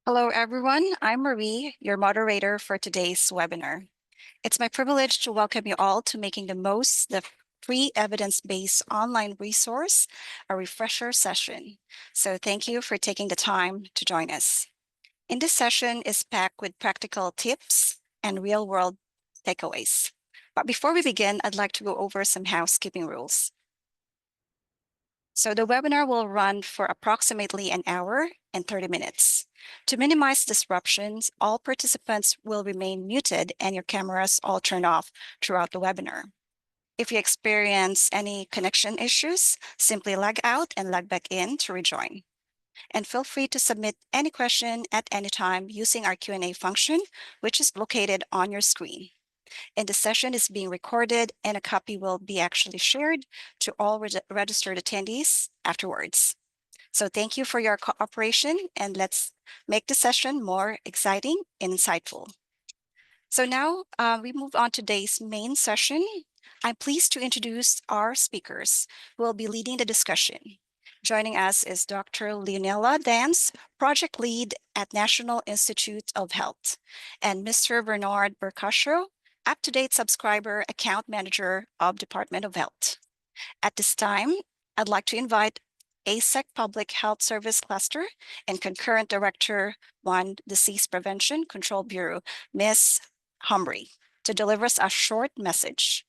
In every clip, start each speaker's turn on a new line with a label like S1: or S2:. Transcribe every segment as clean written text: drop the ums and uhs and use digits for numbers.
S1: Hello, everyone. I'm Marie, your moderator for today's webinar. It's my privilege to welcome you all to Making the Most, the free evidence-based online resource, a refresher session. So thank you for taking the time to join us. In this session is packed with practical tips and real-world takeaways. But before we begin, I'd like to go over some housekeeping rules. So the webinar will run for approximately an hour and 30 minutes. To minimize disruptions, all participants will remain muted and your cameras all turned off throughout the webinar. If you experience any connection issues, simply log out and log back in to rejoin. And feel free to submit any question at any time using our Q&A function, which is located on your screen. And the session is being recorded and a copy will be actually shared to all registered attendees afterwards. So thank you for your cooperation and let's make the session more exciting and insightful. So now we move on to today's main session. I'm pleased to introduce our speakers who will be leading the discussion. Joining us is Dr. Leonela Dance, Project Lead at National Institute of Health, and Mr. Bernard Bercascio, Up-to-Date Subscriber Account Manager of Department of Health. At this time, I'd like to invite ASEC Public Health Service Cluster and Concurrent Director, 1 Disease Prevention Control Bureau, Ms. Humbry, to deliver us a short message.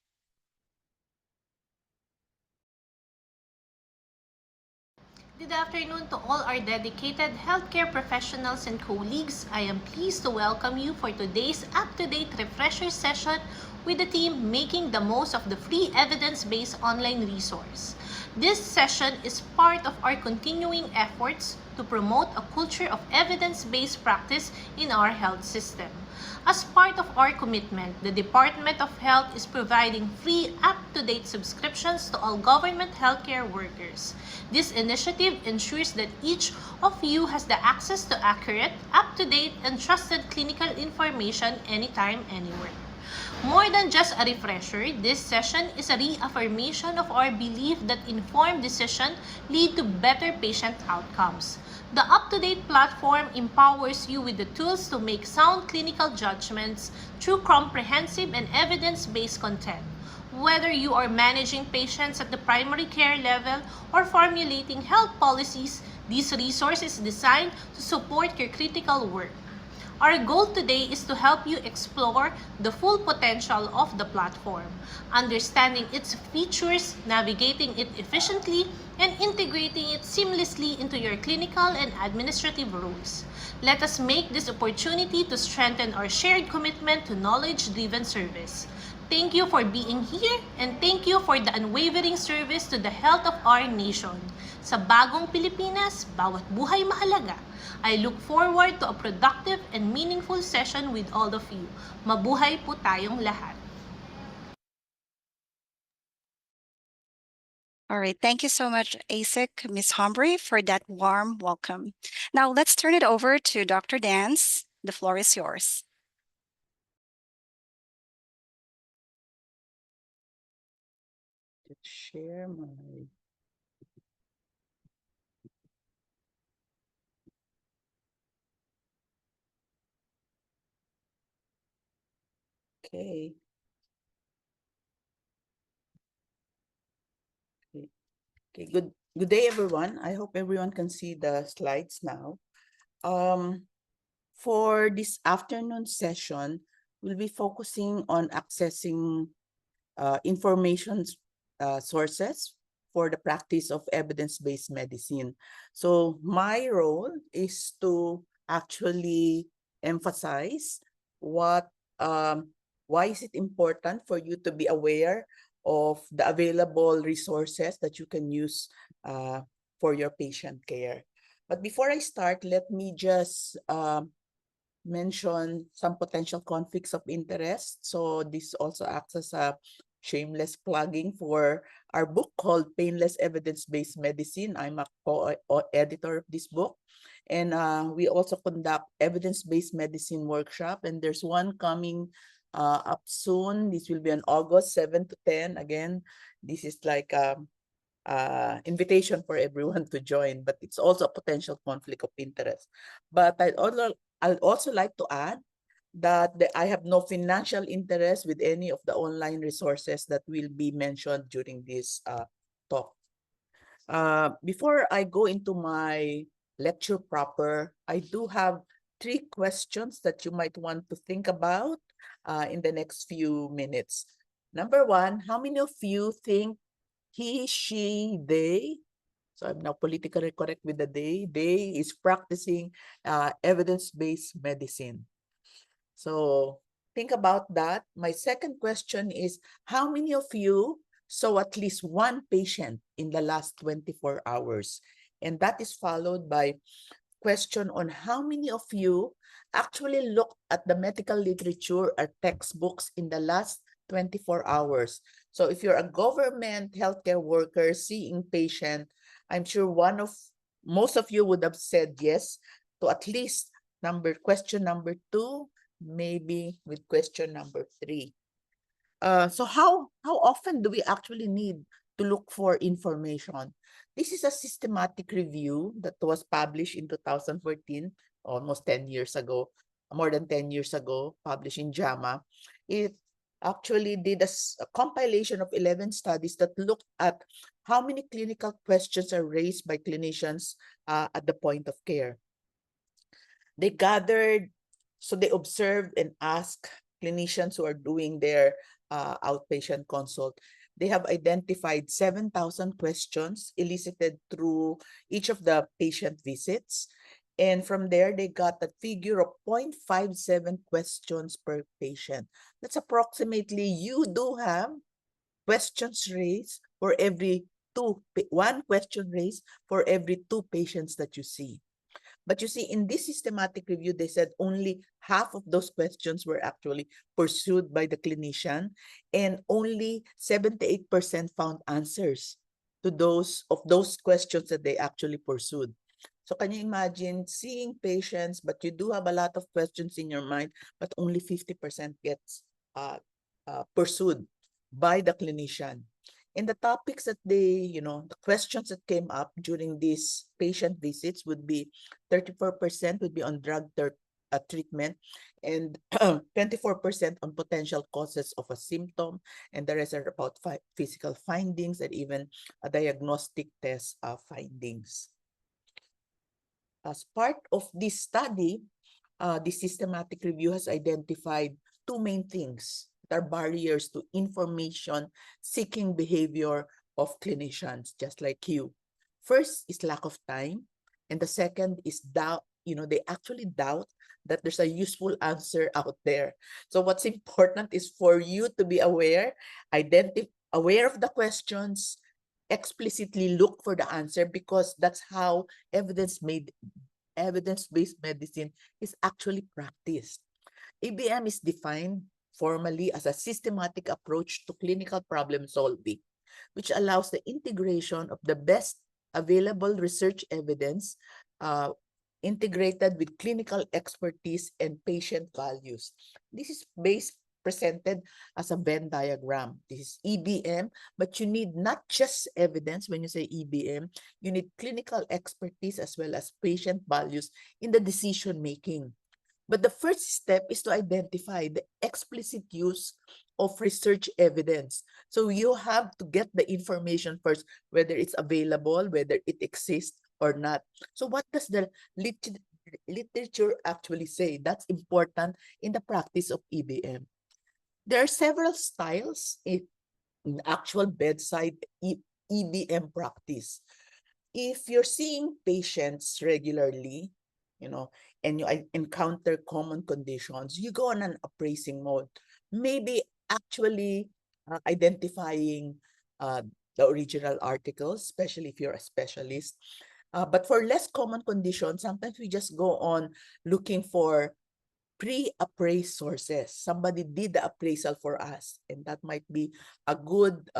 S2: Good afternoon to all our dedicated healthcare professionals and colleagues. I am pleased to welcome you for today's up-to-date refresher session with the team Making the Most of the Free Evidence-Based Online Resource. This session is part of our continuing efforts to promote a culture of evidence-based practice in our health system. As part of our commitment, the Department of Health is providing free up-to-date subscriptions to all government healthcare workers. This initiative ensures that each of you has the access to accurate, up-to-date, and trusted clinical information anytime, anywhere. More than just a refresher, this session is a reaffirmation of our belief that informed decisions lead to better patient outcomes. The up-to-date platform empowers you with the tools to make sound clinical judgments through comprehensive and evidence-based content. Whether you are managing patients at the primary care level or formulating health policies, this resource is designed to support your critical work. Our goal today is to help you explore the full potential of the platform, understanding its features, navigating it efficiently, and integrating it seamlessly into your clinical and administrative roles. Let us make this opportunity to strengthen our shared commitment to knowledge-driven service. Thank you for being here and thank you for the unwavering service to the health of our nation. Sa bagong Pilipinas, bawat buhay mahalaga. I look forward to a productive and meaningful session with all of you. Mabuhay po tayong lahat.
S1: All right, thank you so much, ASIC, Ms. Humbry, for that warm welcome. Now let's turn it over to Dr. Dance. The floor is yours.
S3: Let's share my... Okay. Okay. Good day, everyone. I hope everyone can see the slides now. For this afternoon session, we'll be focusing on accessing information sources for the practice of evidence-based medicine. So my role is to actually emphasize why is it important for you to be aware of the available resources that you can use for your patient care. But before I start, let me just mention some potential conflicts of interest. So this also acts as a shameless plugging for our book called Painless Evidence-Based Medicine. I'm a co-editor of this book. And we also conduct evidence-based medicine workshop. And there's one coming up soon. This will be on August 7 to 10. Again, this is like invitation for everyone to join, but it's also a potential conflict of interest. But I'd also like to add that I have no financial interest with any of the online resources that will be mentioned during this talk. Before I go into my lecture proper, I do have 3 questions that you might want to think about in the next few minutes. Number 1, how many of you think he, she, they, so I'm now politically correct with the they is practicing evidence-based medicine? So think about that. My second question is, how many of you saw at least one patient in the last 24 hours? And that is followed by question on how many of you actually looked at the medical literature or textbooks in the last 24 hours. So if you're a government healthcare worker seeing patient, I'm sure most of you would have said yes to at least question number 2, maybe with question number 3. So how often do we actually need to look for information? This is a systematic review that was published in 2014, almost 10 years ago, more than 10 years ago, published in JAMA. It actually did a compilation of 11 studies that looked at how many clinical questions are raised by clinicians at the point of care. They observed and asked clinicians who are doing their outpatient consult. They have identified 7,000 questions elicited through each of the patient visits. And from there, they got a figure of 0.57 questions per patient. That's approximately, you do have questions raised for every one question raised for every 2 patients that you see. But you see, in this systematic review, they said only half of those questions were actually pursued by the clinician, and only 78% found answers to those questions that they actually pursued. So can you imagine seeing patients, but you do have a lot of questions in your mind, but only 50% gets pursued by the clinician. And the topics that the questions that came up during these patient visits would be 34% would be on drug treatment, and 24% on potential causes of a symptom, and the rest are about physical findings and even a diagnostic test findings. As part of this study, the systematic review has identified 2 main things that are barriers to information-seeking behavior of clinicians, just like you. First is lack of time, and the second is doubt. They actually doubt that there's a useful answer out there. So what's important is for you to be aware of the questions, explicitly look for the answer, because that's how evidence-based medicine is actually practiced. EBM is defined formally as a systematic approach to clinical problem solving, which allows the integration of the best available research evidence integrated with clinical expertise and patient values. This is presented as a Venn diagram. This is EBM, but you need not just evidence. When you say EBM, you need clinical expertise as well as patient values in the decision making. But the first step is to identify the explicit use of research evidence. So you have to get the information first, whether it's available, whether it exists or not. So what does the literature actually say? That's important in the practice of EBM. There are several styles in actual bedside EBM practice. If you're seeing patients regularly, and you encounter common conditions, you go on an appraising mode, maybe actually identifying the original articles, especially if you're a specialist. But for less common conditions, sometimes we just go on looking for pre-appraised sources. Somebody did the appraisal for us, and that might be a good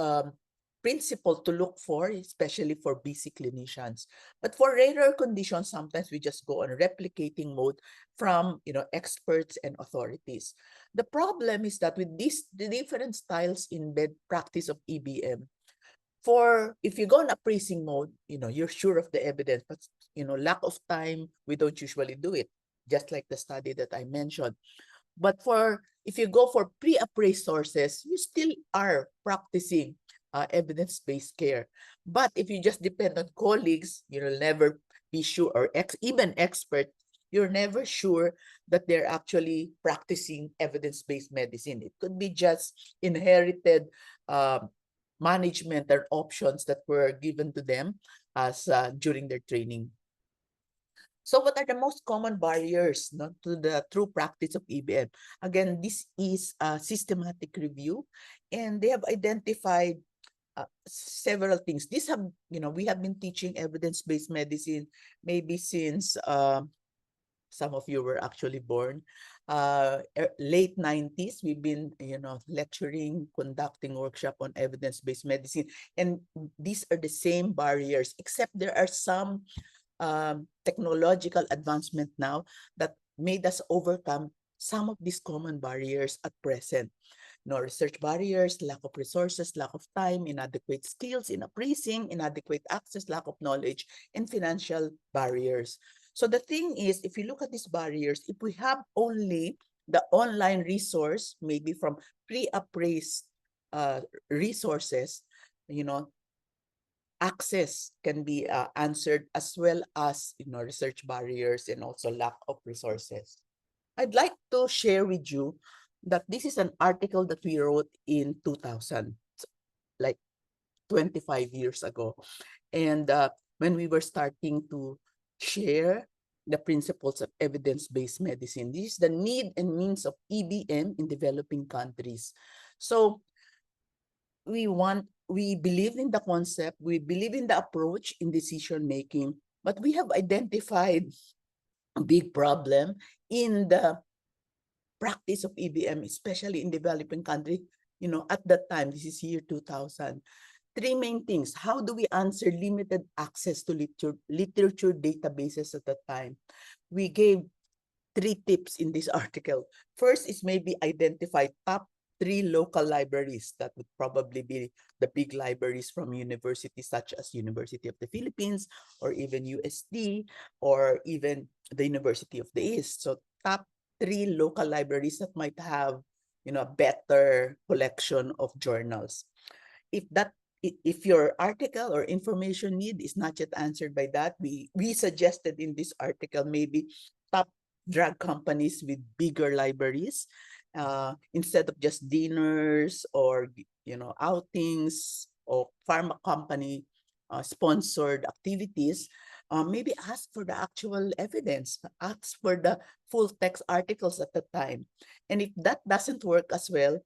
S3: principle to look for, especially for busy clinicians. But for rarer conditions, sometimes we just go on replicating mode from experts and authorities. The problem is that with the different styles in bed practice of EBM, if you go on appraising mode, you're sure of the evidence, but lack of time, we don't usually do it, just like the study that I mentioned. But if you go for pre-appraised sources, you still are practicing evidence-based care. But if you just depend on colleagues, you'll never be sure, or even expert, you're never sure that they're actually practicing evidence-based medicine. It could be just inherited management or options that were given to them as during their training. So what are the most common barriers to the true practice of EBM? Again, this is a systematic review, and they have identified several things. These have, we have been teaching evidence-based medicine maybe since some of you were actually born. Late 90s, we've been, lecturing, conducting workshop on evidence-based medicine. And these are the same barriers, except there are some technological advancement now that made us overcome some of these common barriers at present. Research barriers, lack of resources, lack of time, inadequate skills in appraising, inadequate access, lack of knowledge, and financial barriers. So the thing is, if you look at these barriers, if we have only the online resource, maybe from pre-appraised resources, access can be answered, as well as research barriers and also lack of resources. I'd like to share with you that this is an article that we wrote in 2000, like 25 years ago. And when we were starting to share the principles of evidence-based medicine, this is the need and means of EBM in developing countries. So we believe in the concept, we believe in the approach in decision-making, but we have identified a big problem in the practice of EBM, especially in developing countries. At that time, this is year 2000, three main things. How do we answer limited access to literature databases at that time? We gave 3 tips in this article. First is maybe identify top 3 local libraries. That would probably be the big libraries from universities such as University of the Philippines, or even USD, or even the University of the East. So top 3 local libraries that might have, a better collection of journals. If your article or information need is not yet answered by that, we suggested in this article maybe top drug companies with bigger libraries, instead of just dinners or outings or pharma company sponsored activities. Maybe ask for the actual evidence, ask for the full text articles at the time. And if that doesn't work as well,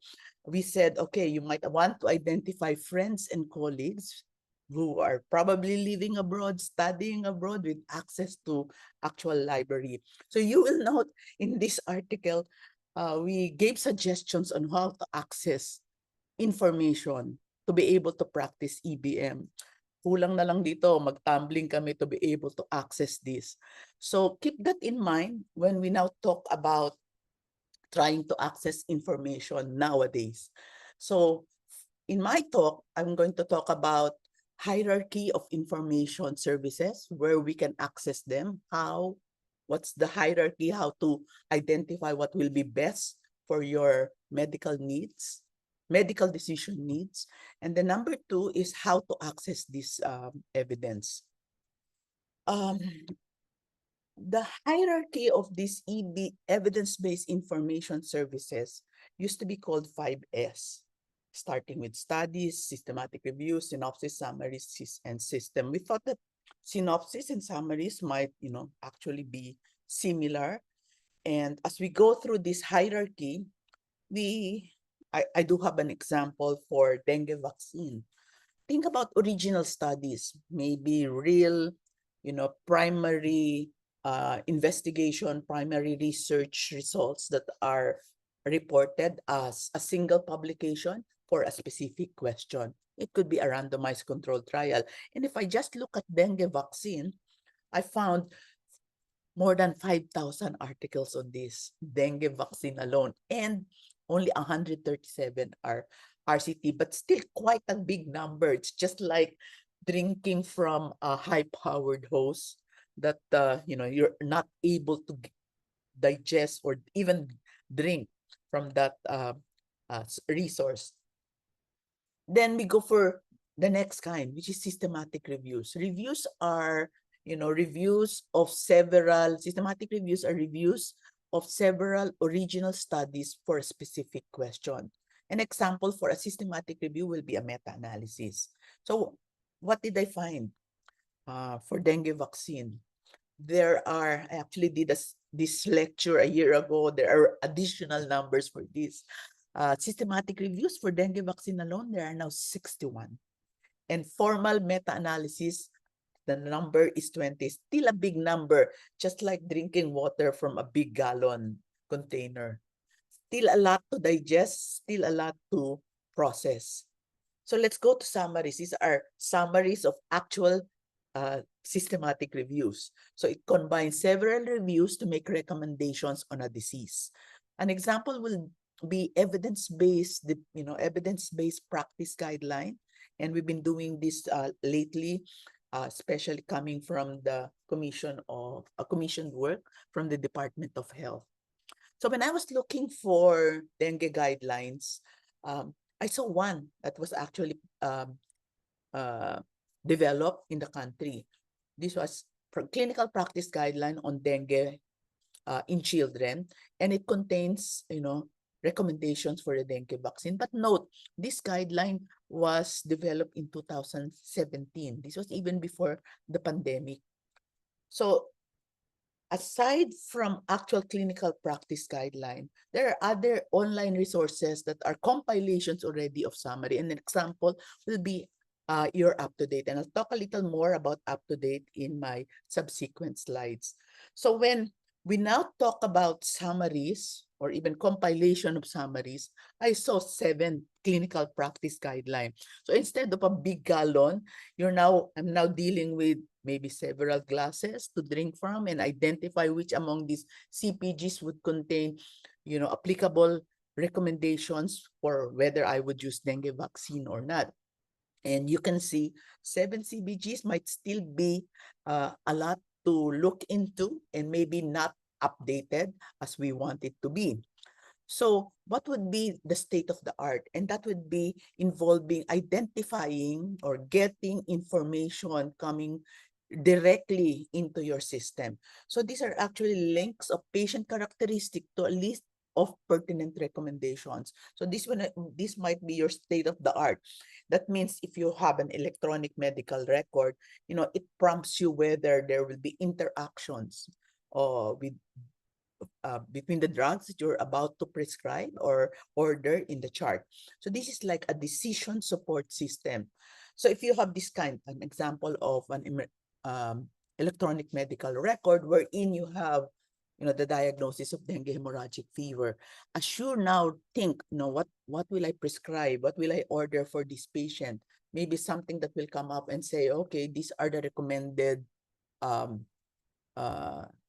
S3: we said, okay, you might want to identify friends and colleagues who are probably living abroad, studying abroad, with access to actual library. So you will note in this article, we gave suggestions on how to access information to be able to practice EBM. Kulang na lang dito, mag-tumbling kami to be able to access this. So keep that in mind when we now talk about trying to access information nowadays. So in my talk, I'm going to talk about hierarchy of information services, where we can access them, what's the hierarchy, how to identify what will be best for your medical needs, medical decision needs. And the number 2 is how to access this evidence. The hierarchy of these evidence-based information services used to be called 5S, starting with studies, systematic reviews, synopsis, summaries, and system. We thought that synopsis and summaries might, actually be similar. And as we go through this hierarchy, I do have an example for dengue vaccine. Think about original studies, maybe real, primary investigation, primary research results that are reported as a single publication for a specific question. It could be a randomized controlled trial. And if I just look at dengue vaccine, I found more than 5,000 articles on this dengue vaccine alone, and only 137 are RCT, but still quite a big number. It's just like drinking from a high-powered hose that you're not able to digest or even drink from that resource. Then we go for the next kind, which is systematic reviews. Reviews are, systematic reviews are reviews of several original studies for a specific question. An example for a systematic review will be a meta-analysis. So what did I find for dengue vaccine? I actually did this lecture a year ago. There are additional numbers for this. Systematic reviews for dengue vaccine alone, there are now 61. And formal meta-analysis, the number is 20. Still a big number, just like drinking water from a big gallon container. Still a lot to digest, still a lot to process. So let's go to summaries. These are summaries of actual systematic reviews. So it combines several reviews to make recommendations on a disease. An example will be evidence-based practice guideline. And we've been doing this lately, especially coming from the commissioned work from the Department of Health. So when I was looking for dengue guidelines, I saw one that was actually developed in the country. This was clinical practice guideline on dengue in children, and it contains, recommendations for the dengue vaccine. But note, this guideline was developed in 2017. This was even before the pandemic. So aside from actual clinical practice guideline, there are other online resources that are compilations already of summary. An example will be your UpToDate. And I'll talk a little more about UpToDate in my subsequent slides. So when we now talk about summaries or even compilation of summaries, I saw 7 clinical practice guidelines. So instead of a big gallon, I'm now dealing with maybe several glasses to drink from and identify which among these CPGs would contain, applicable recommendations for whether I would use dengue vaccine or not. And you can see 7 CBGs might still be a lot to look into and maybe not updated as we want it to be. So what would be the state of the art? And that would be involving identifying or getting information coming directly into your system. So these are actually links of patient characteristic to a list of pertinent recommendations. So this might be your state of the art. That means if you have an electronic medical record, it prompts you whether there will be interactions between the drugs that you're about to prescribe or order in the chart. So this is like a decision support system. So if you have this an example of an electronic medical record wherein you have the diagnosis of dengue hemorrhagic fever, as you now think, what will I prescribe? What will I order for this patient? Maybe something that will come up and say, okay, these are the recommended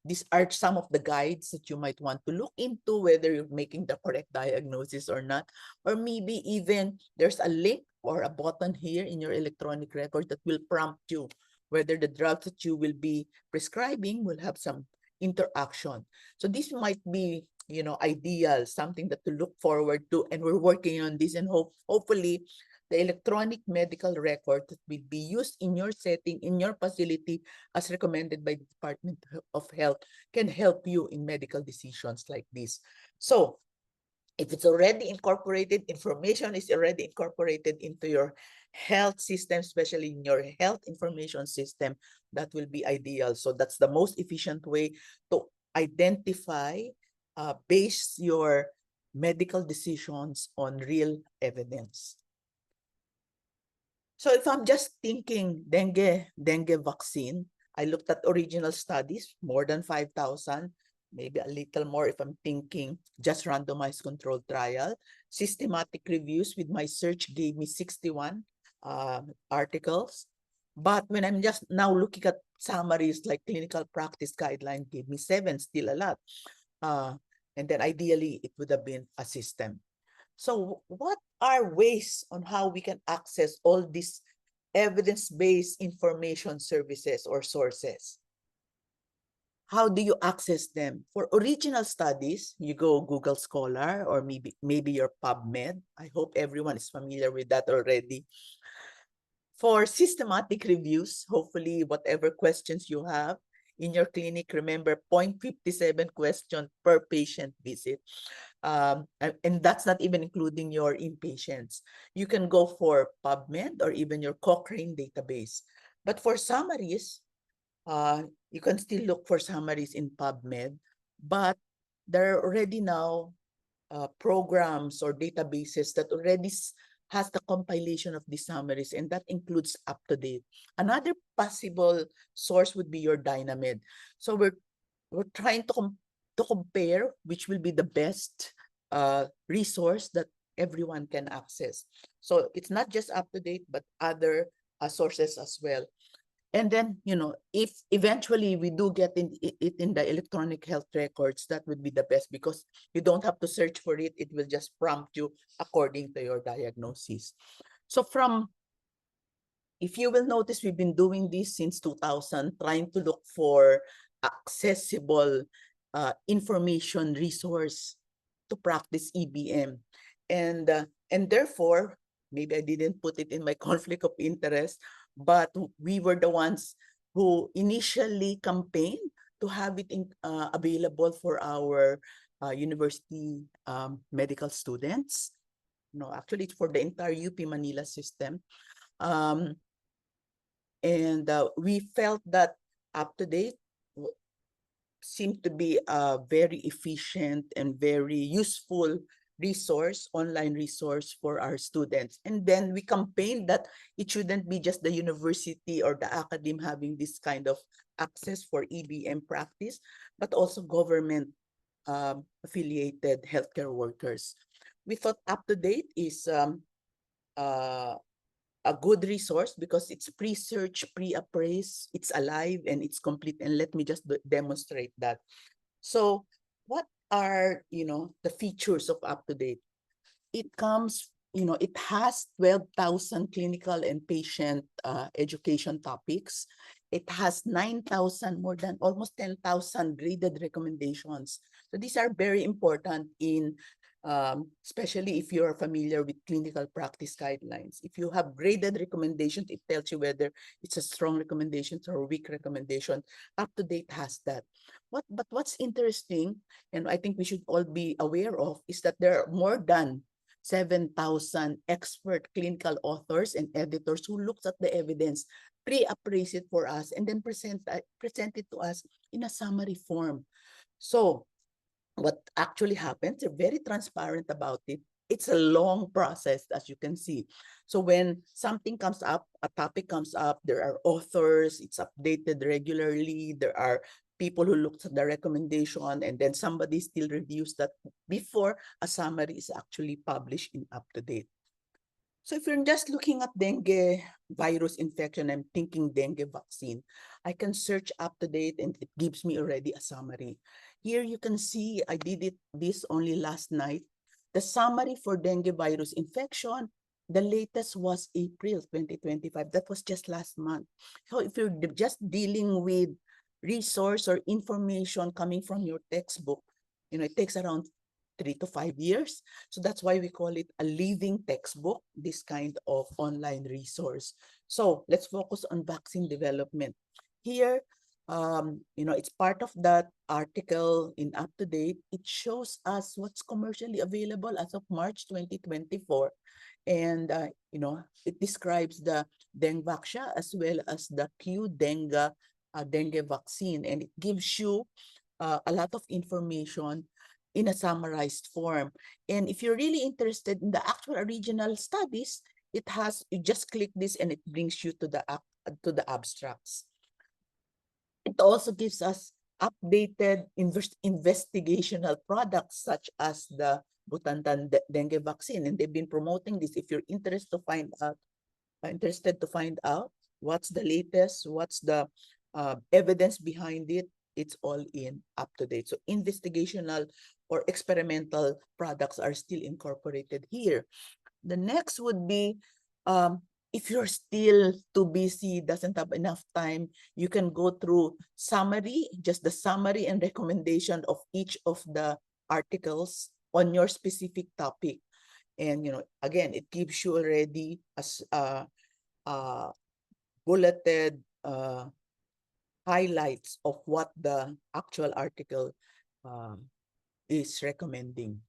S3: these are some of the guides that you might want to look into, whether you're making the correct diagnosis or not. Or maybe even there's a link or a button here in your electronic record that will prompt you whether the drugs that you will be prescribing will have some interaction. So this might be, ideal, something that to look forward to. And we're working on this, and hopefully the electronic medical record that will be used in your setting, in your facility, as recommended by the Department of Health, can help you in medical decisions like this. So if it's already incorporated, information is already incorporated into your health system, especially in your health information system, that will be ideal. So that's the most efficient way to identify, base your medical decisions on real evidence. So if I'm just thinking dengue vaccine, I looked at original studies, more than 5,000, maybe a little more if I'm thinking just randomized controlled trial. Systematic reviews with my search gave me 61 articles. But when I'm just now looking at summaries like clinical practice guideline gave me 7, still a lot. And then ideally it would have been a system. So what are ways on how we can access all these evidence-based information services or sources? How do you access them? For original studies, you go Google Scholar or maybe your PubMed. I hope everyone is familiar with that already. For systematic reviews, hopefully whatever questions you have in your clinic, remember 0.57 question per patient visit. And that's not even including your inpatients. You can go for PubMed or even your Cochrane database. But for summaries, you can still look for summaries in PubMed, but there are already now programs or databases that already has the compilation of these summaries, and that includes UpToDate. Another possible source would be your Dynamed. So we're trying to compare which will be the best resource that everyone can access. So it's not just UpToDate, but other sources as well. And then, if eventually we do get it in the electronic health records, that would be the best because you don't have to search for it. It will just prompt you according to your diagnosis. So if you will notice, we've been doing this since 2000, trying to look for accessible information resource to practice EBM. And therefore, maybe I didn't put it in my conflict of interest, but we were the ones who initially campaigned to have it available for our university medical students. No, actually, it's for the entire UP Manila system. And we felt that UpToDate seemed to be a very efficient and very useful resource, online resource for our students. And then we campaigned that it shouldn't be just the university or the academe having this kind of access for EBM practice, but also government affiliated healthcare workers. We thought UpToDate is a good resource because it's pre-search, pre-appraise, it's alive, and it's complete. And let me just demonstrate that. So what are, the features of UpToDate? It comes, it has 12,000 clinical and patient education topics. It has 9,000, more than almost 10,000 graded recommendations. So these are very important especially if you're familiar with clinical practice guidelines. If you have graded recommendations, it tells you whether it's a strong recommendation or a weak recommendation. UpToDate has that. But what's interesting, and I think we should all be aware of, is that there are more than 7,000 expert clinical authors and editors who looks at the evidence, pre-appraise it for us, and then present it to us in a summary form. So what actually happens, they're very transparent about it. It's a long process, as you can see. So when something comes up, a topic comes up, there are authors, it's updated regularly, there are people who look at the recommendation, and then somebody still reviews that before a summary is actually published in UpToDate. So if you're just looking at dengue virus infection, I'm thinking dengue vaccine, I can search UpToDate and it gives me already a summary. Here you can see I did this only last night. The summary for dengue virus infection, the latest was April 2025. That was just last month. So if you're just dealing with resource or information coming from your textbook, it takes around 3 to 5 years. So that's why we call it a living textbook, this kind of online resource. So let's focus on vaccine development. Here, it's part of that article in UpToDate. It shows us what's commercially available as of March 2024. And, it describes the Dengvaxia as well as the Qdenga dengue vaccine. And it gives you a lot of information in a summarized form. And if you're really interested in the actual original studies, you just click this and it brings you to the abstracts. It also gives us updated investigational products such as the Butantan dengue vaccine, and they've been promoting this. If you're interested to find out what's the latest, what's the evidence behind it, it's all in UpToDate. So investigational or experimental products are still incorporated here. The next would be, if you're still too busy, doesn't have enough time, you can go through summary, just the summary and recommendation of each of the articles on your specific topic. And, again, it gives you already as bulleted highlights of what the actual article is recommending.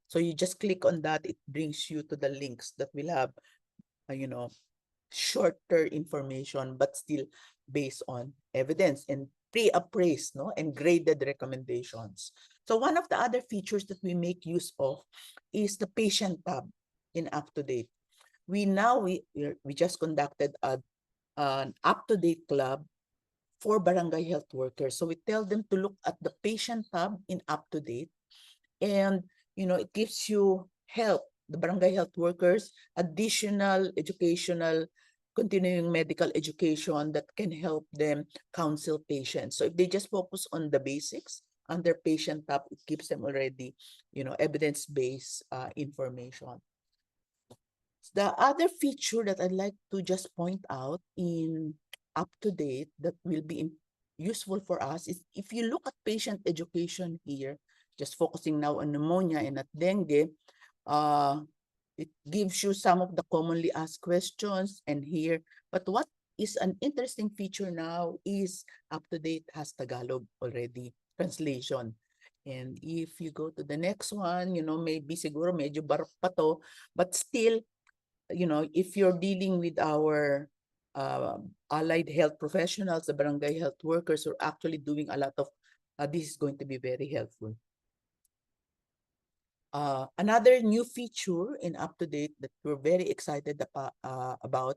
S3: So you just click on that, it brings you to the links that will have, shorter information, but still based on evidence and pre-appraised, and graded recommendations. So one of the other features that we make use of is the patient tab in UpToDate. We just conducted an UpToDate club for barangay health workers. So we tell them to look at the patient tab in UpToDate, and it gives you help, the barangay health workers, additional educational, continuing medical education that can help them counsel patients. So if they just focus on the basics under patient tab, it gives them already, evidence-based information. The other feature that I'd like to just point out in UpToDate that will be useful for us is, if you look at patient education here, just focusing now on pneumonia and at dengue, it gives you some of the commonly asked questions and here. But what is an interesting feature now is UpToDate has Tagalog already translation. And if you go to the next one, maybe siguro medyo barok pa to, but still, if you're dealing with our allied health professionals, the barangay health workers are actually doing a lot of, this is going to be very helpful. Another new feature in UpToDate that we're very excited about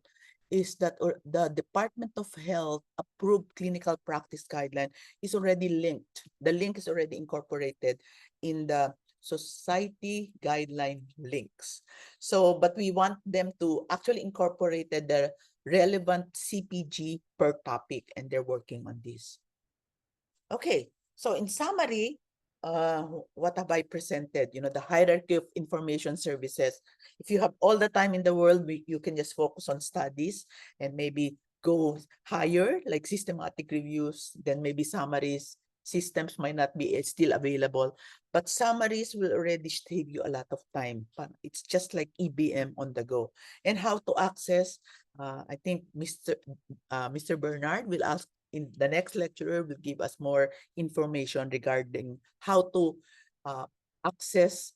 S3: is that the Department of Health approved clinical practice guideline is already linked. The link is already incorporated in the society guideline links. So, but we want them to actually incorporate the relevant CPG per topic, and they're working on this. Okay, so in summary, what have I presented? The hierarchy of information services. If you have all the time in the world, you can just focus on studies and maybe go higher, like systematic reviews, then maybe summaries. Systems might not be still available, but summaries will already save you a lot of time. It's just like EBM on the go. And how to access, I think Mr. Bernard will ask in the next lecturer will give us more information regarding how to access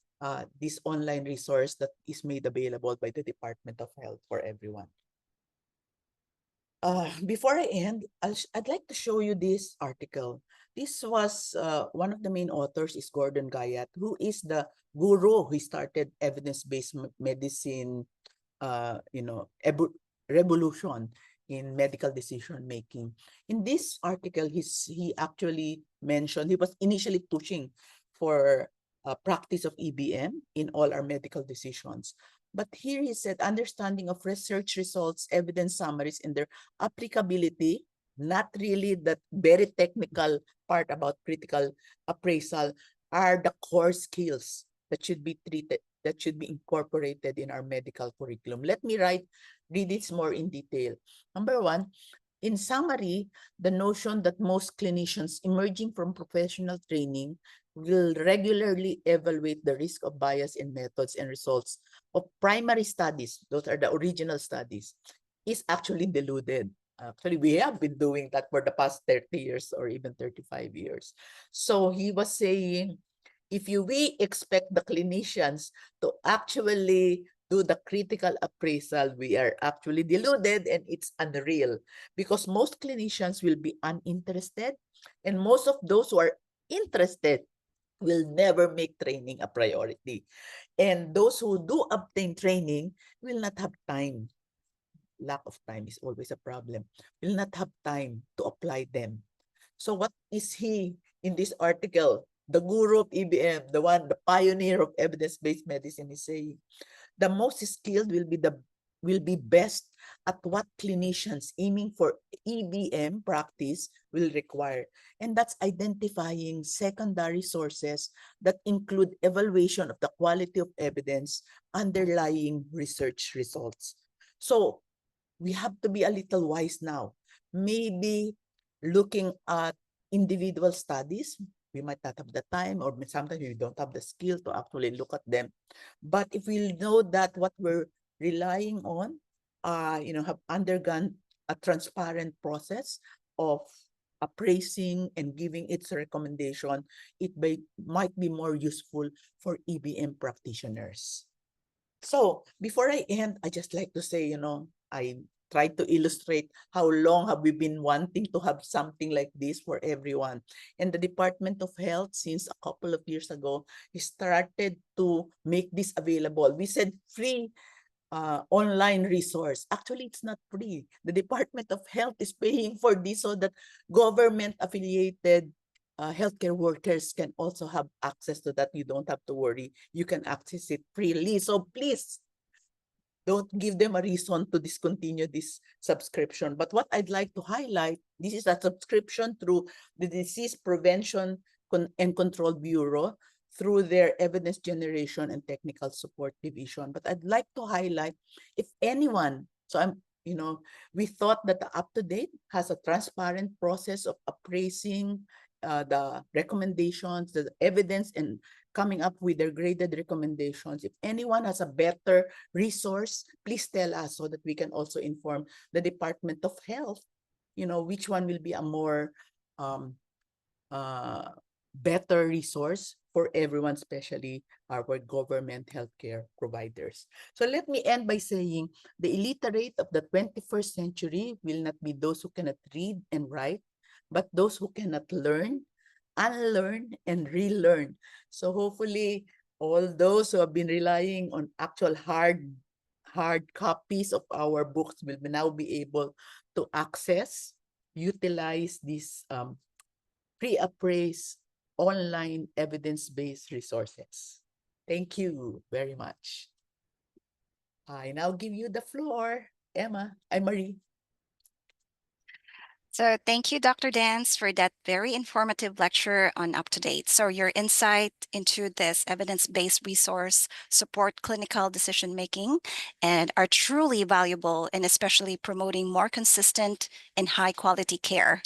S3: this online resource that is made available by the Department of Health for everyone. Before I end, I'd like to show you this article. This was one of the main authors is Gordon Guyat, who is the guru who started evidence-based medicine, revolution in medical decision making. In this article, he actually mentioned, he was initially pushing for practice of EBM in all our medical decisions. But here he said, understanding of research results, evidence summaries, and their applicability, not really that very technical part about critical appraisal, are the core skills that should be treated, that should be incorporated in our medical curriculum. Let me read this more in detail. Number one, in summary, the notion that most clinicians emerging from professional training will regularly evaluate the risk of bias in methods and results of primary studies, those are the original studies, is actually deluded. Actually, we have been doing that for the past 30 years or even 35 years. So he was saying, if we expect the clinicians to actually do the critical appraisal, we are actually deluded and it's unreal, because most clinicians will be uninterested, and most of those who are interested will never make training a priority. And those who do obtain training will not have time. Lack of time is always a problem. Will not have time to apply them. So what is he in this article? The guru of EBM, the pioneer of evidence-based medicine, is saying the most skilled will be the will be best at what clinicians aiming for EBM practice will require. And that's identifying secondary sources that include evaluation of the quality of evidence underlying research results. So we have to be a little wise now. Maybe looking at individual studies, we might not have the time, or sometimes we don't have the skill to actually look at them. But if we know that what we're relying on, have undergone a transparent process of appraising and giving its recommendation, it might be more useful for EBM practitioners. So before I end, I just like to say, I tried to illustrate how long have we been wanting to have something like this for everyone. And the Department of Health, since a couple of years ago, started to make this available. We said free online resource. Actually, it's not free. The Department of Health is paying for this so that government-affiliated healthcare workers can also have access to that. You don't have to worry. You can access it freely. So please, don't give them a reason to discontinue this subscription. But what I'd like to highlight, this is a subscription through the Disease Prevention and Control Bureau through their Evidence Generation and Technical Support Division. But I'd like to highlight, if anyone, we thought that the UpToDate has a transparent process of appraising the recommendations, the evidence, and coming up with their graded recommendations. If anyone has a better resource, please tell us so that we can also inform the Department of Health, which one will be a more better resource for everyone, especially our government healthcare providers. So let me end by saying the illiterate of the 21st century will not be those who cannot read and write, but those who cannot learn, unlearn, and relearn. So hopefully all those who have been relying on actual hard copies of our books will now be able to access, utilize these pre-appraised online evidence-based resources. Thank you very much. I now give you the floor, Marie.
S1: So thank you, Dr. Dance, for that very informative lecture on UpToDate. So your insight into this evidence-based resource support clinical decision-making and are truly valuable in especially promoting more consistent and high-quality care.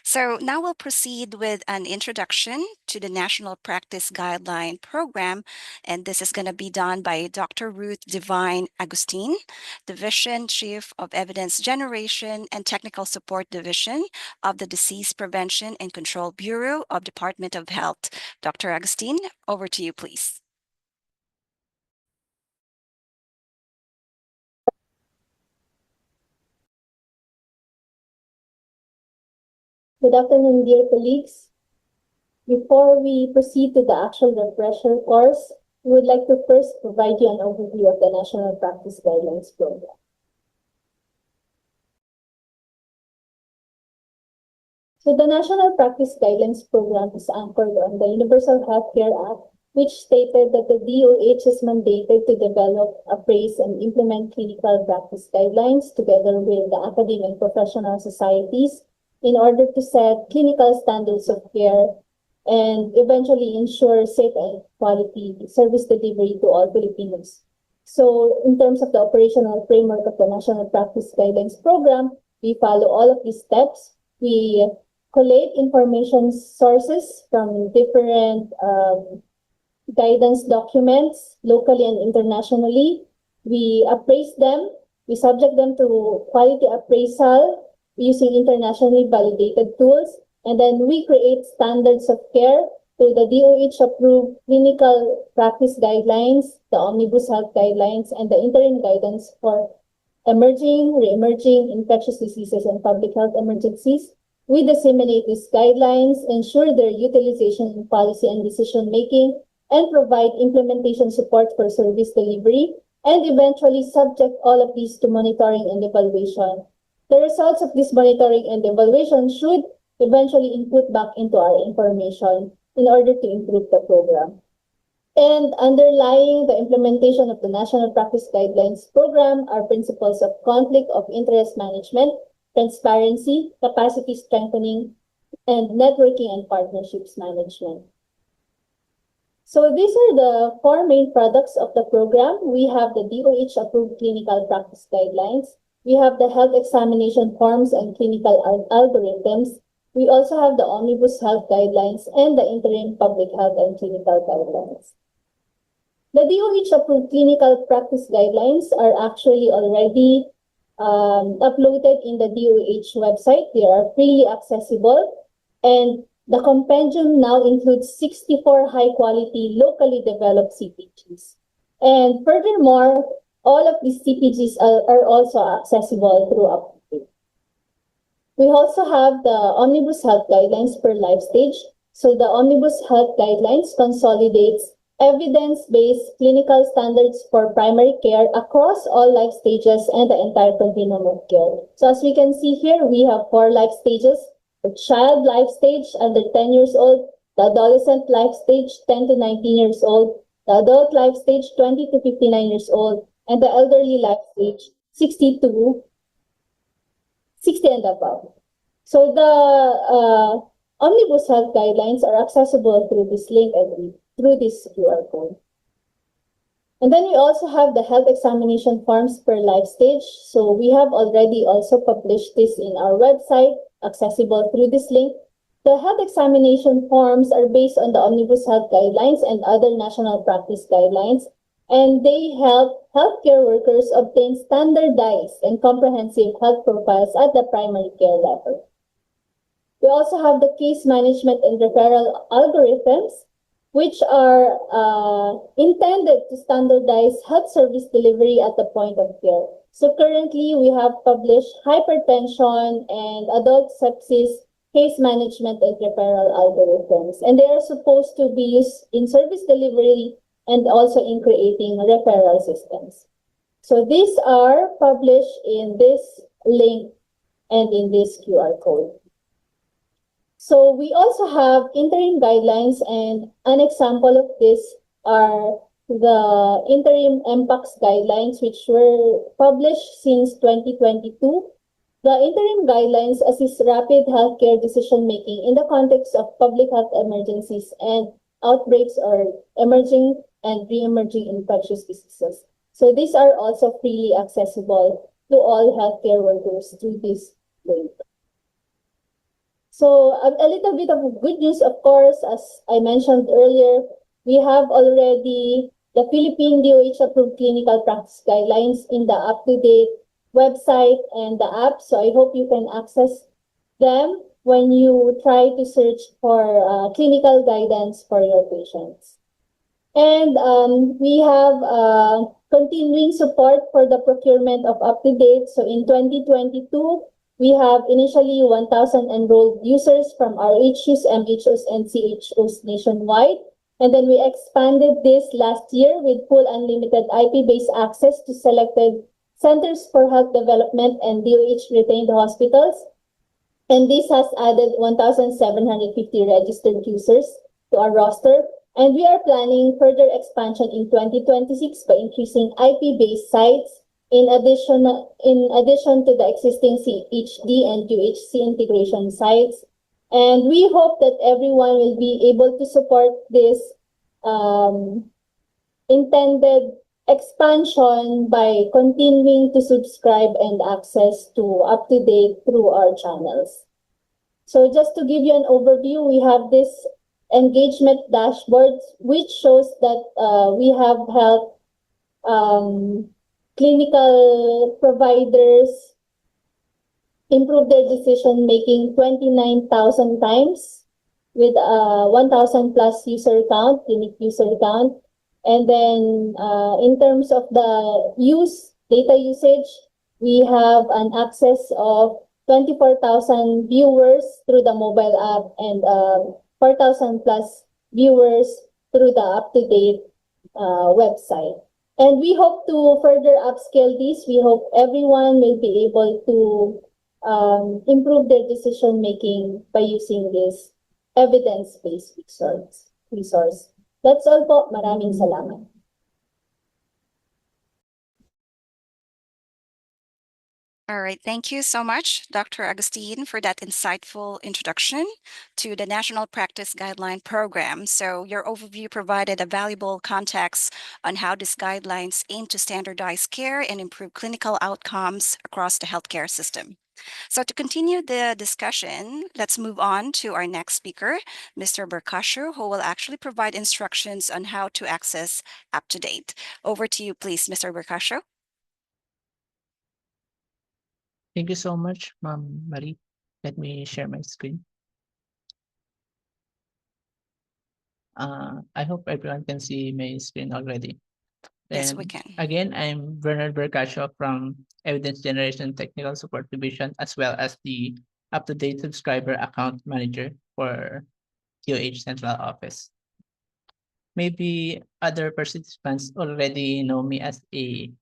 S1: So now we'll proceed with an introduction to the National Practice Guideline Program, and this is going to be done by Dr. Ruth Divine Agustin, Division Chief of Evidence Generation and Technical Support Division of the Disease Prevention and Control Bureau of Department of Health. Dr. Agustin, over to you, please.
S4: Good afternoon, dear colleagues. Before we proceed to the actual refresher course, we would like to first provide you an overview of the National Practice Guidelines Program. So the National Practice Guidelines Program is anchored on the Universal Healthcare Act, which stated that the DOH is mandated to develop, appraise, and implement clinical practice guidelines together with the academic and professional societies in order to set clinical standards of care and eventually ensure safe and quality service delivery to all Filipinos. So in terms of the operational framework of the National Practice Guidelines Program, we follow all of these steps. We collate information sources from different guidance documents locally and internationally. We appraise them. We subject them to quality appraisal using internationally validated tools. And then we create standards of care through the DOH-approved clinical practice guidelines, the Omnibus Health Guidelines, and the interim guidance for emerging, re-emerging infectious diseases and public health emergencies. We disseminate these guidelines, ensure their utilization in policy and decision-making, and provide implementation support for service delivery, and eventually subject all of these to monitoring and evaluation. The results of this monitoring and evaluation should eventually input back into our information in order to improve the program. And underlying the implementation of the National Practice Guidelines program are principles of conflict of interest management, transparency, capacity strengthening, and networking and partnerships management. So these are the four main products of the program. We have the DOH approved clinical practice guidelines. We have the health examination forms and clinical algorithms. We also have the Omnibus Health Guidelines and the interim public health and clinical guidelines. The DOH approved clinical practice guidelines are actually already uploaded in the DOH website. They are freely accessible, and the compendium now includes 64 high-quality, locally developed CPGs. And furthermore, all of these CPGs are also accessible through UpToDate. We also have the Omnibus Health Guidelines per life stage. So the Omnibus Health Guidelines consolidates evidence-based clinical standards for primary care across all life stages and the entire continuum of care. So as we can see here, we have 4 life stages: the child life stage under 10 years old, the adolescent life stage 10 to 19 years old, the adult life stage 20 to 59 years old, and the elderly life stage 60 and above. So the Omnibus Health Guidelines are accessible through this link and through this QR code. And then we also have the health examination forms per life stage. So we have already also published this in our website, accessible through this link. The health examination forms are based on the Omnibus Health Guidelines and other national practice guidelines, and they help healthcare workers obtain standardized and comprehensive health profiles at the primary care level. We also have the case management and referral algorithms, which are intended to standardize health service delivery at the point of care. So currently, we have published hypertension and adult sepsis case management and referral algorithms, and they are supposed to be used in service delivery and also in creating referral systems. So these are published in this link and in this QR code. So we also have interim guidelines, and an example of this are the interim MPACS guidelines, which were published since 2022. The interim guidelines assist rapid healthcare decision-making in the context of public health emergencies and outbreaks or emerging and re-emerging infectious diseases. So these are also freely accessible to all healthcare workers through this link. So a little bit of good news, of course, as I mentioned earlier, we have already the Philippine DOH approved clinical practice guidelines in the UpToDate website and the app. So I hope you can access them when you try to search for clinical guidance for your patients. And we have continuing support for the procurement of UpToDate. So in 2022, we have initially 1,000 enrolled users from RHUs, MHOs, and CHOs nationwide. And then we expanded this last year with full unlimited IP-based access to selected Centers for Health Development and DOH retained hospitals. And this has added 1,750 registered users to our roster. And we are planning further expansion in 2026 by increasing IP-based sites in addition to the existing CHD and UHC integration sites. And we hope that everyone will be able to support this intended expansion by continuing to subscribe and access to UpToDate through our channels. So just to give you an overview, we have this engagement dashboard, which shows that we have helped clinical providers improve their decision-making 29,000 times with 1,000 plus user count, unique user count. And then in terms of the data usage, we have an access of 24,000 viewers through the mobile app and 4,000 plus viewers through the UpToDate website. And we hope to further upscale this. We hope everyone will be able to improve their decision making by using this evidence-based resource. That's all po. Maraming salamat.
S1: All right, thank you so much, Dr. Agustin, for that insightful introduction to the National Practice Guideline Program. So your overview provided a valuable context on how these guidelines aim to standardize care and improve clinical outcomes across the healthcare system. So to continue the discussion, let's move on to our next speaker, Mr. Berkasho, who will actually provide instructions on how to access UpToDate. Over to you, please, Mr. Berkasho.
S5: Thank you so much, Ma'am Marie. Let me share my screen. I hope everyone can see my screen already.
S1: Yes, we
S5: And
S1: can.
S5: again, I'm Bernard Berkasho from Evidence Generation Technical Support Division, as well as the UpToDate subscriber account manager for DOH Central Office. Maybe other participants already know me as a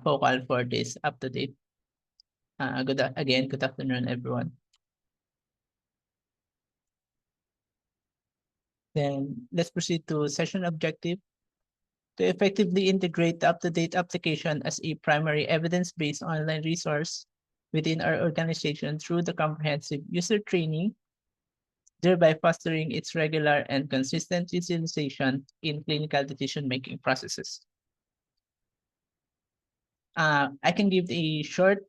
S5: focal for this UpToDate. Good afternoon, everyone. Then let's proceed to session objective. To effectively integrate the UpToDate application as a primary evidence-based online resource within our organization through the comprehensive user training, thereby fostering its regular and consistent utilization in clinical decision-making processes. I can give a short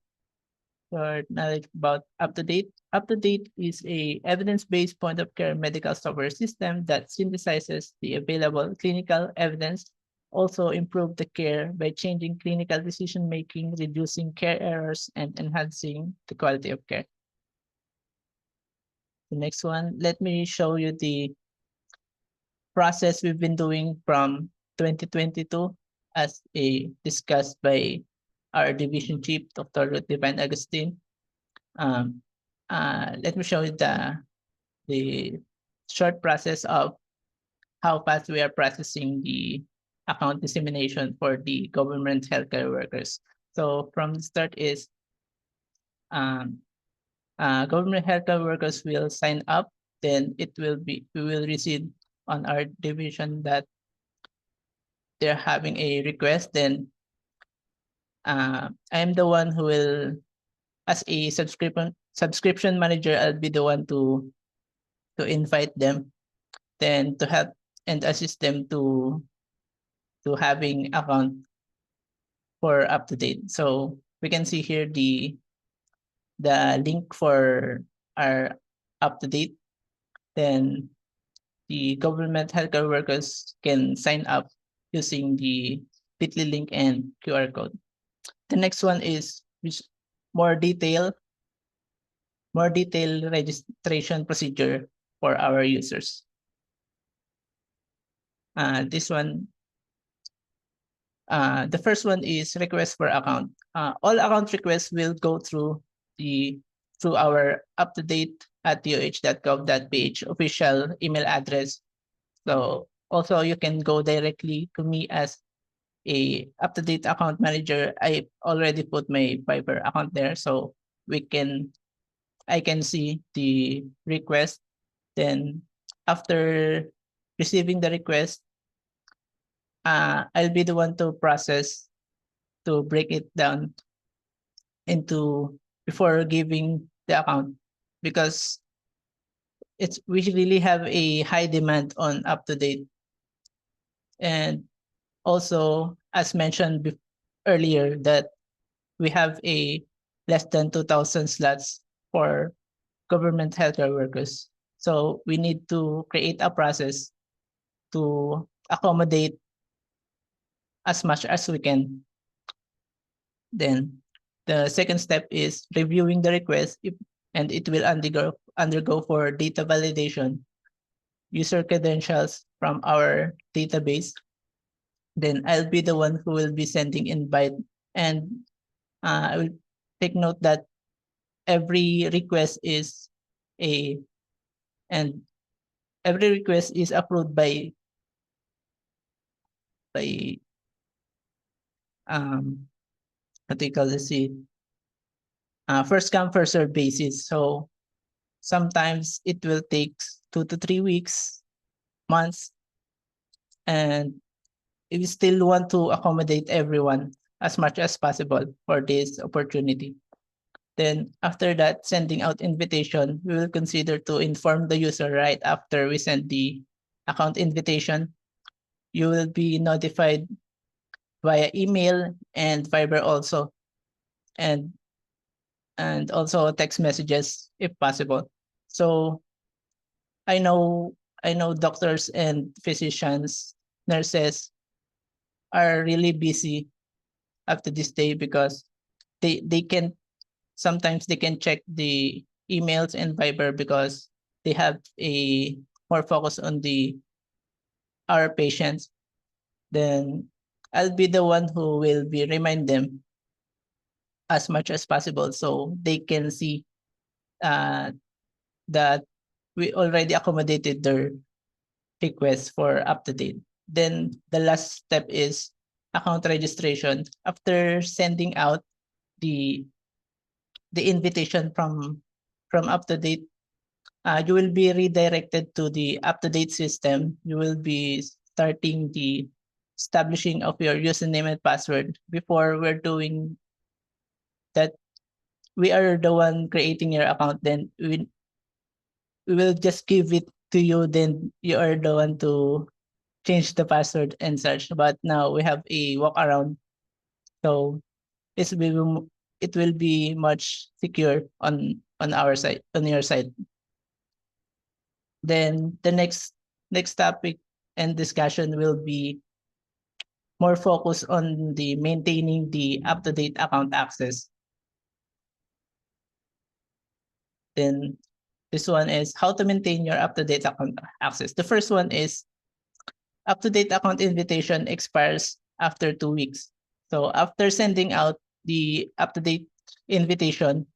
S5: knowledge about UpToDate. UpToDate is a evidence-based point-of-care medical software system that synthesizes the available clinical evidence, also improve the care by changing clinical decision-making, reducing care errors, and enhancing the quality of care. The next one, let me show you the process we've been doing from 2022 as discussed by our division chief, Dr. Ruth Divine Agustin. Let me show you the short process of how fast we are processing the account dissemination for the government healthcare workers. So from the start is government healthcare workers will sign up, then we will receive on our division that they're having a request. Then I'm the one who will, as a subscription manager, I'll be the one to invite them, then to help and assist them to having account for UpToDate. So we can see here the link for our UpToDate. Then the government healthcare workers can sign up using the bit.ly link and QR code. The next one is more detailed registration procedure for our users. This one, the first one is request for account. All account requests will go through our uptodate@doh.gov.ph official email address. So also you can go directly to me as a UpToDate account manager. I already put my Viber account there, so I can see the request. Then after receiving the request, I'll be the one to process, to break it down into before giving the account, because we really have a high demand on UpToDate. And also, as mentioned earlier, that we have a less than 2,000 slots for government healthcare workers. So we need to create a process to accommodate as much as we can. Then the second step is reviewing the request, and it will undergo for data validation, user credentials from our database. Then I'll be the one who will be sending invite, and I will take note that every request is approved by what do you call this? First come, first served basis. So sometimes it will take 2 to 3 weeks, months, and we still want to accommodate everyone as much as possible for this opportunity. Then after that, sending out invitation, we will consider to inform the user right after we send the account invitation. You will be notified via email and Viber also, and also text messages if possible. So I know doctors and physicians, nurses are really busy up to this day because they can sometimes they can check the emails and Viber because they have a more focus on the our patients. Then I'll be the one who will be remind them as much as possible so they can see that we already accommodated their request for up to date. Then the last step is account registration. After sending out the invitation from up to date, you will be redirected to the up to date system. You will be starting the establishing of your username and password. Before we're doing that, we are the one creating your account. Then we will just give it to you. Then you are the one to change the password and such. But now we have a walk around, so it will be much secure on our side, on your side. Then the next topic and discussion will be more focused on the maintaining the up-to-date account access. Then this one is how to maintain your up-to-date account access. The first one is up-to-date account invitation expires after 2 weeks. So after sending out the up-to-date invitation,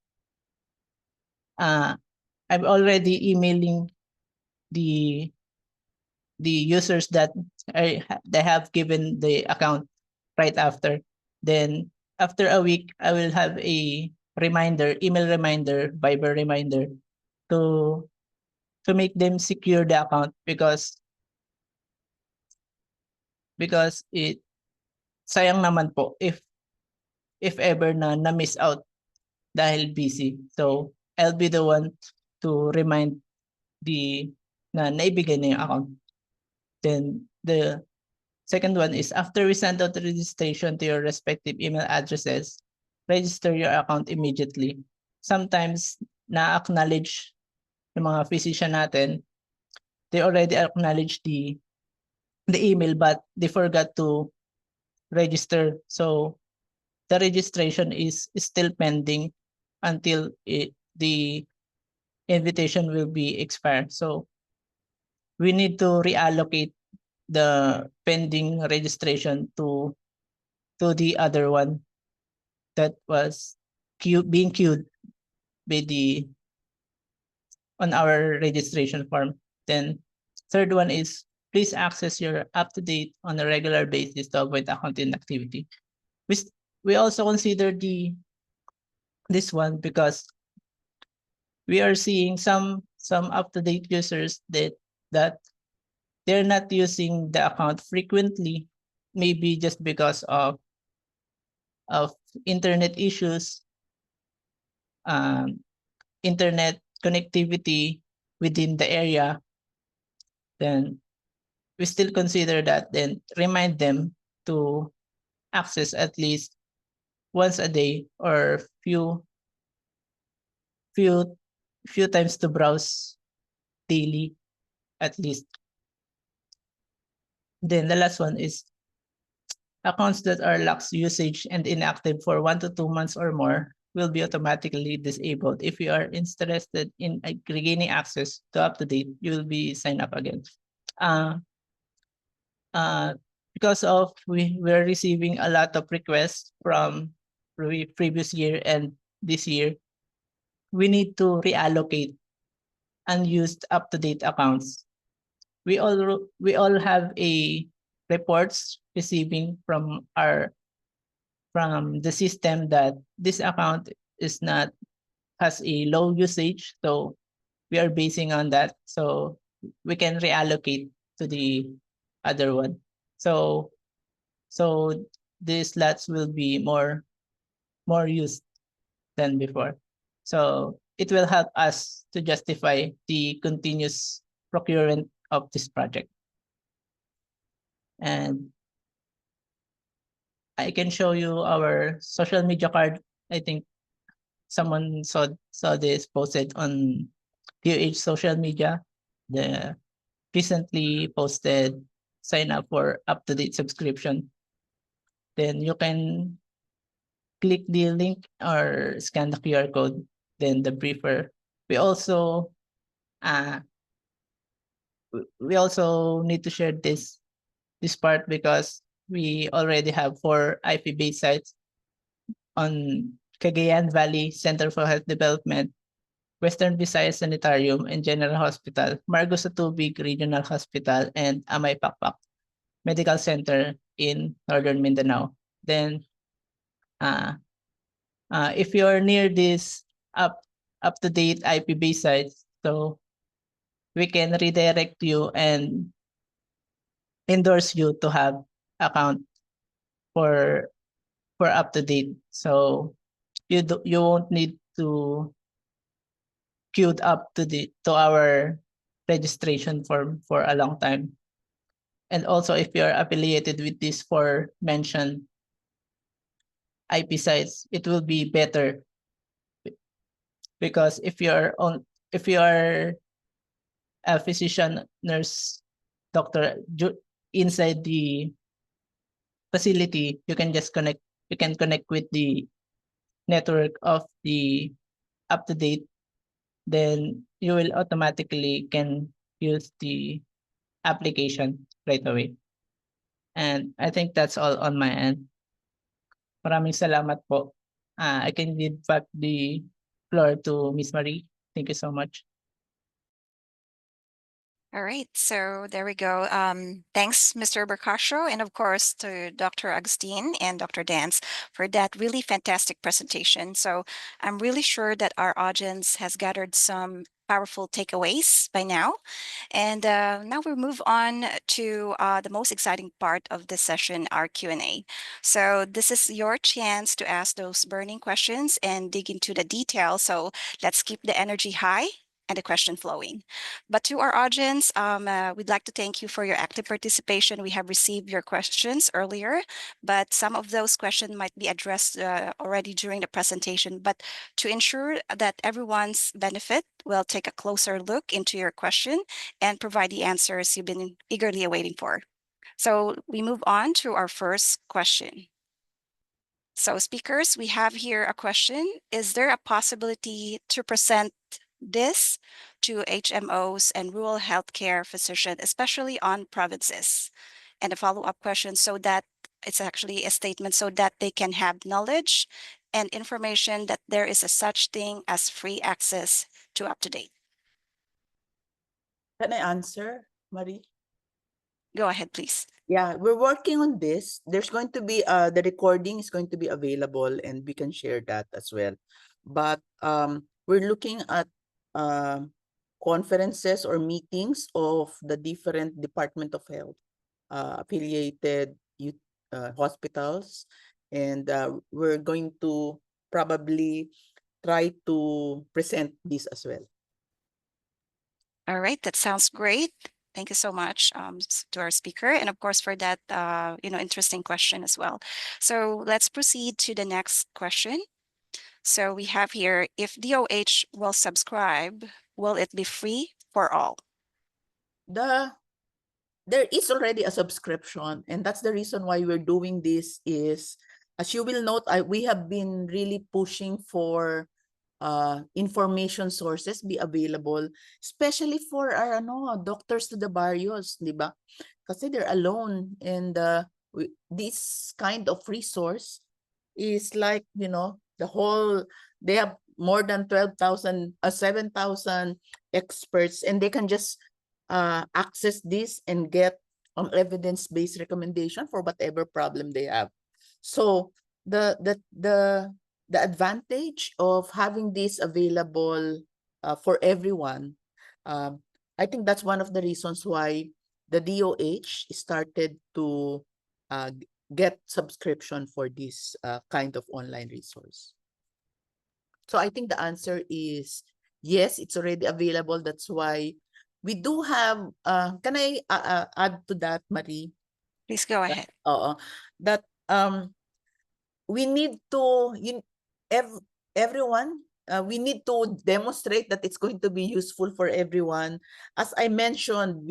S5: I'm already emailing the users that they have given the account right after. Then after a week, I will have a reminder, email reminder, Viber reminder to make them secure the account because it sayang naman po if ever na miss out dahil busy. So I'll be the one to remind na naibigay na yung account. Then the second one is after we send out the registration to your respective email addresses, register your account immediately. Sometimes na-acknowledge yung mga physician natin, they already acknowledge the email but they forgot to register. So the registration is still pending until the invitation will be expired. So we need to reallocate the pending registration to the other one that was being queued by on our registration form. Then third one is please access your up-to-date on a regular basis to avoid account inactivity. We also consider this one because we are seeing some up-to-date users that they're not using the account frequently, maybe just because of internet issues, internet connectivity within the area. Then we still consider that, then remind them to access at least once a day or few times to browse daily at least. Then the last one is accounts that are lax usage and inactive for 1 to 2 months or more will be automatically disabled. If you are interested in regaining access to up-to-date, you will be signed up again. Because of we're receiving a lot of requests from previous year and this year, we need to reallocate unused up-to-date accounts. We all have a reports receiving from the system that this account has a low usage, so we are basing on that, so we can reallocate to the other one. So these slots will be more used than before. So it will help us to justify the continuous procurement of this project. And I can show you our social media card. I think someone saw this posted on DOH social media. The recently posted sign up for up-to-date subscription. Then you can click the link or scan the QR code, then the briefer. We also we also need to share this part because we already have 4 IP-based sites on Cagayan Valley Center for Health Development, Western Visayas Sanitarium and General Hospital, Margos Atubig Regional Hospital, and Amay Pakpak Medical Center in Northern Mindanao. Then, if you're near this up-to-date IP-based sites, so we can redirect you and endorse you to have account for up-to-date. So you won't need to queued up to our registration form for a long time. And also, if you're affiliated with these 4 mentioned IP sites, it will be better because if you are a physician, nurse, doctor inside the facility, you can connect with the network of the up-to-date, then you will automatically can use the application right away. And I think that's all on my end. Maraming salamat po. I can give back the floor to Miss Marie. Thank you so much.
S1: All right, so there we go. Thanks, Mr. Bercasio, and of course to Dr. Agustin and Dr. Dance for that really fantastic presentation. So I'm really sure that our audience has gathered some powerful takeaways by now. And now we move on to the most exciting part of this session, our Q&A. So this is your chance to ask those burning questions and dig into the details. So let's keep the energy high and the question flowing. But to our audience, we'd like to thank you for your active participation. We have received your questions earlier, but some of those questions might be addressed already during the presentation. But to ensure that everyone's benefit, we'll take a closer look into your question and provide the answers you've been eagerly awaiting for. So we move on to our first question. So speakers, we have here a question. Is there a possibility to present this to HMOs and rural healthcare physicians, especially on provinces? And a follow-up question so that it's actually a statement so that they can have knowledge and information that there is a such thing as free access to up-to-date.
S3: Can I answer, Marie?
S1: Go ahead, please.
S3: Yeah, we're working on this. There's going to be the recording is going to be available and we can share that as well. But we're looking at conferences or meetings of the different Department of Health affiliated hospitals, and we're going to probably try to present this as well.
S1: All right, that sounds great. Thank you so much to our speaker, and of course for that interesting question as well. So let's proceed to the next question. So we have here, if DOH will subscribe, will it be free for all?
S3: There is already a subscription, and that's the reason why we're doing this is, as you will note, we have been really pushing for information sources be available, especially for our doctors to the barrios, di ba? Kasi they're alone, and this kind of resource is like, they have more than 7,000 experts, and they can just access this and get evidence-based recommendation for whatever problem they have. So the advantage of having this available for everyone, I think that's one of the reasons why the DOH started to get subscription for this kind of online resource. So I think the answer is yes, it's already available. That's why we do have, can I add to that, Marie?
S1: Please go ahead.
S3: That we need to, everyone, we need to demonstrate that it's going to be useful for everyone. As I mentioned,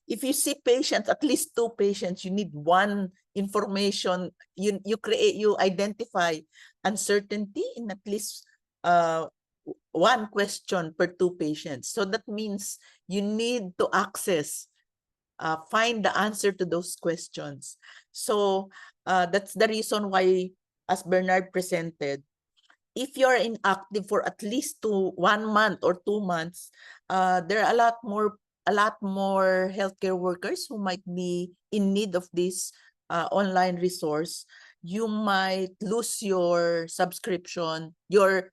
S3: if you see patients, at least 2 patients, you need one information. You identify uncertainty in at least one question per 2 patients. So that means you need to find the answer to those questions. So that's the reason why, as Bernard presented, if you're inactive for at least 1 month or 2 months, there are a lot more healthcare workers who might be in need of this online resource. You might lose your subscription, your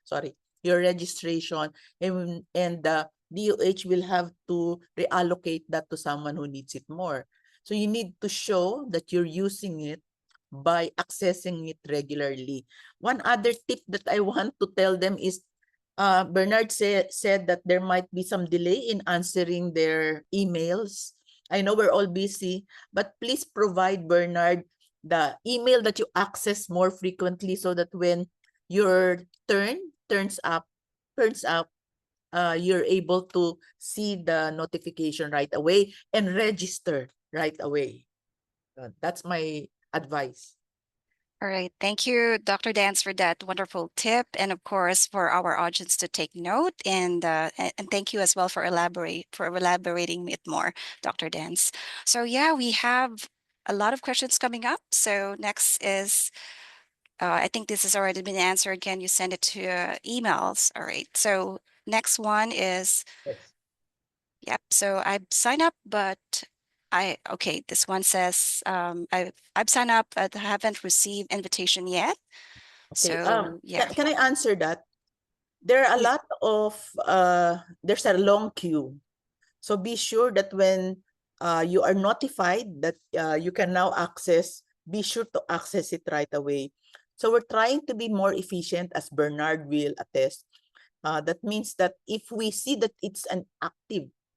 S3: registration, and the DOH will have to reallocate that to someone who needs it more. So you need to show that you're using it by accessing it regularly. One other tip that I want to tell them is, Bernard said that there might be some delay in answering their emails. I know we're all busy, but please provide Bernard the email that you access more frequently, so that when your turns up, you're able to see the notification right away and register right away. That's my advice.
S1: All right. Thank you, Dr. Dance, for that wonderful tip. And of course, for our audience to take note. And thank you as well for elaborating it more, Dr. Dance. So yeah, we have a lot of questions coming up. So next is, I think this has already been answered. Again, you send it to emails. All right. So next one is,
S3: Yes.
S1: yep. So I've signed up, but okay, this one says, I've signed up, but haven't received invitation yet.
S3: Okay.
S1: So yeah,
S3: Can I answer that? There are a
S1: Please.
S3: lot of there's a long queue. So be sure that when you are notified that you can now access, be sure to access it right away. So we're trying to be more efficient, as Bernard will attest. That means that if we see that it's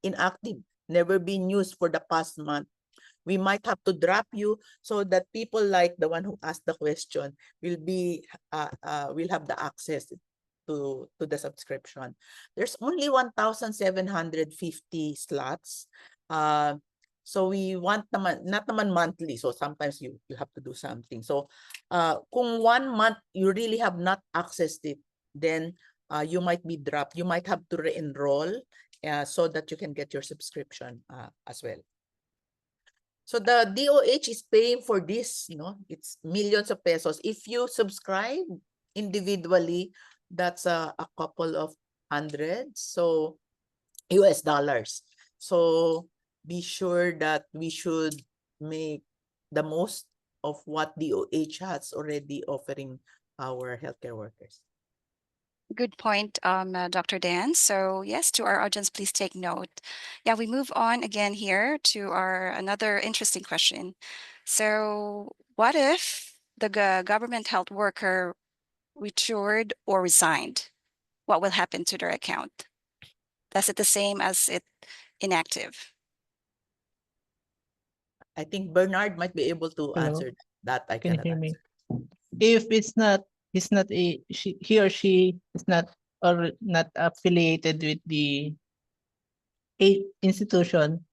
S3: inactive, never been used for the past month, we might have to drop you, so that people like the one who asked the question will have the access to the subscription. There's only 1,750 slots. So we want not naman monthly. So sometimes you have to do something. So kung 1 month you really have not accessed it, then you might be dropped. You might have to re-enroll so that you can get your subscription as well. So the DOH is paying for this, it's millions of pesos. If you subscribe individually, that's a couple of hundreds, so US dollars. So be sure that we should make the most of what DOH has already offering our healthcare workers.
S1: Good point, Dr. Dan. So yes, to our audience, please take note. Yeah, we move on again here to another interesting question. So what if the government health worker retired or resigned? What will happen to their account? Is it the same as it inactive?
S3: I think Bernard might be able to
S5: Hello?
S3: answer that. I
S5: Can you
S3: cannot
S5: hear me?
S3: answer.
S5: If he or she is not affiliated with the institution,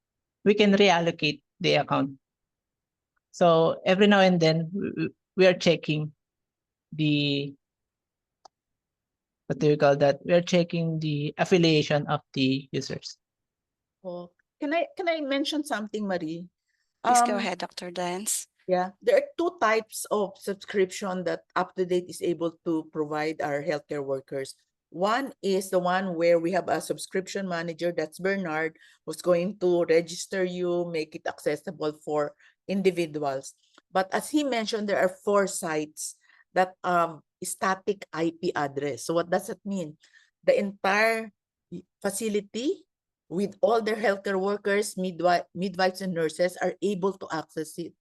S5: we can reallocate the account. So every now and then we are checking the, what do you call that? We are checking the affiliation of the users.
S3: Oh, can I mention something, Marie?
S1: Please go ahead, Dr. Dance.
S3: Yeah, there are 2 types of subscription that UpToDate is able to provide our healthcare workers. One is the one where we have a subscription manager, that's Bernard, who's going to register you, make it accessible for individuals. But as he mentioned, there are 4 sites that static IP address. So what does that mean? The entire facility with all their healthcare workers, midwives and nurses are able to access it.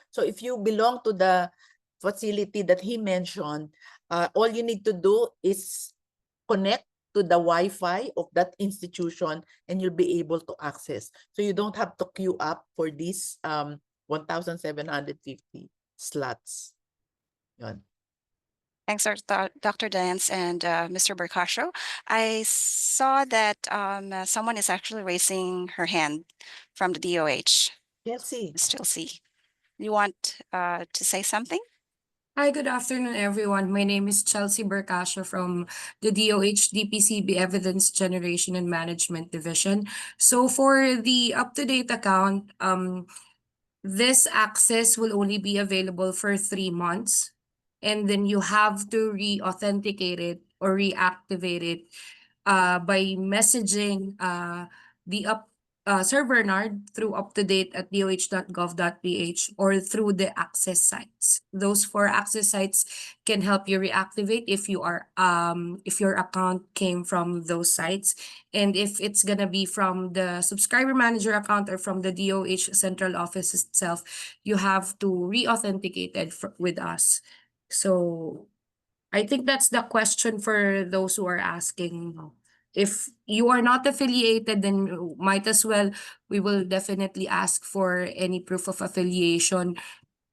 S3: So if you belong to the facility that he mentioned, all you need to do is connect to the Wi-Fi of that institution and you'll be able to access. So you don't have to queue up for these 1,750 slots. Yun.
S1: Thanks, Dr. Dance and Mr. Bercasio. I saw that someone is actually raising her hand from the DOH.
S3: Chelsea.
S1: Ms. Chelsea, you want to say something?
S6: Hi, good afternoon, everyone. My name is Chelsea Bercasio from the DOH DPCB Evidence Generation and Management Division. So for the up-to-date account, this access will only be available for 3 months. And then you have to re-authenticate it or reactivate it by messaging the Sir Bernard through uptodate@doh.gov.ph or through the access sites. Those 4 access sites can help you reactivate if if your account came from those sites. And if it's gonna be from the subscriber manager account or from the DOH central office itself, you have to re-authenticate it with us. So I think that's the question for those who are asking. If you are not affiliated, then might as well, we will definitely ask for any proof of affiliation.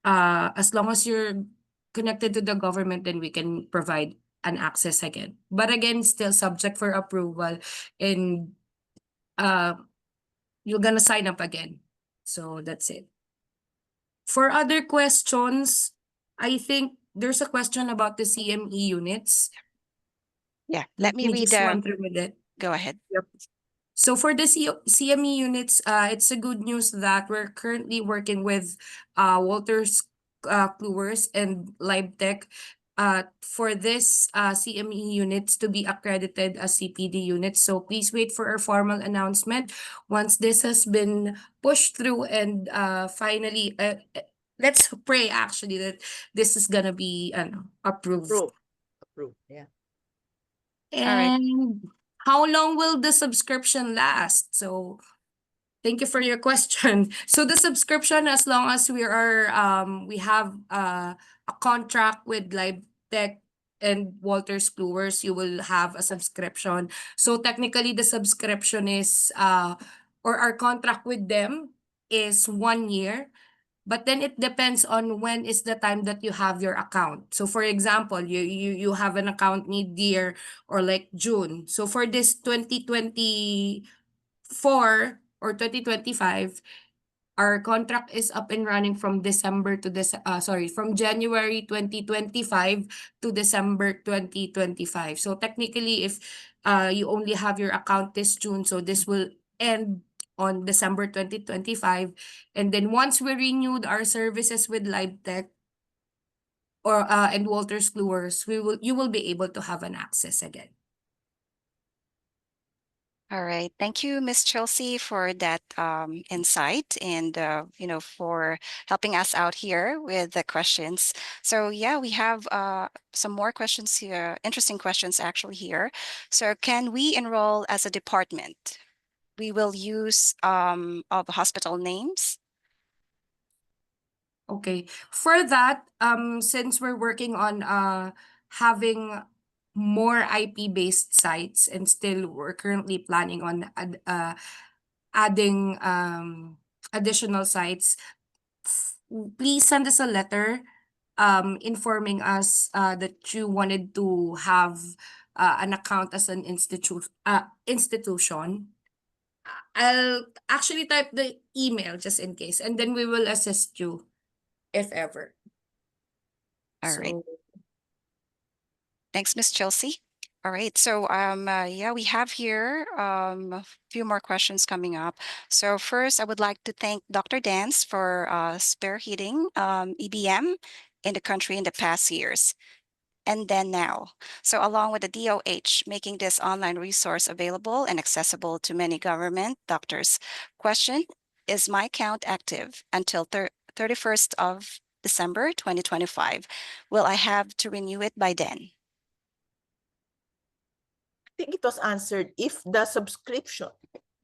S6: As long as you're connected to the government, then we can provide an access again. But again, still subject for approval, and you're gonna sign up again. So that's it. For other questions, I think there's a question about the CME units.
S1: Yeah, let me read.
S6: Just run through with it.
S1: Go ahead.
S6: So for the CME units, it's a good news that we're currently working with Wolters Kluwers and LiveTech for this CME units to be accredited as CPD units. So please wait for our formal announcement once this has been pushed through and finally, let's pray actually that this is gonna be approved.
S3: Approved, yeah.
S1: right.
S6: And how long will the subscription last? So thank you for your question. So the subscription, as long as we have a contract with LiveTech and Wolters Kluwers, you will have a subscription. So technically the subscription is or our contract with them is 1 year. But then it depends on when is the time that you have your account. So for example, you have an account mid-year or like June. So for this 2024 or 2025, our contract is up and running from from January 2025 to December 2025. So technically, if you only have your account this June, so this will end on December 2025. And then once we renewed our services with LiveTech or and Wolters Kluwers, you will be able to have an access again.
S1: All right. Thank you, Ms. Chelsea, for that insight and, for helping us out here with the questions. So yeah, we have some more questions here, interesting questions actually here. So can we enroll as a department? We will use of hospital names.
S6: Okay. For that, since we're working on having more IP-based sites and still we're currently planning on adding additional sites, please send us a letter informing us that you wanted to have an account as an institution. I'll actually type the email just in case, and then we will assist you if ever.
S1: All right.
S6: So,
S1: Thanks, Ms. Chelsea. All right. So yeah, we have here a few more questions coming up. So first, I would like to thank Dr. Dance for spearheading EBM in the country in the past years. And then now. So along with the DOH, making this online resource available and accessible to many government doctors. Question, is my account active until 31st of December 2025? Will I have to renew it by then?
S3: I think it was answered if the subscription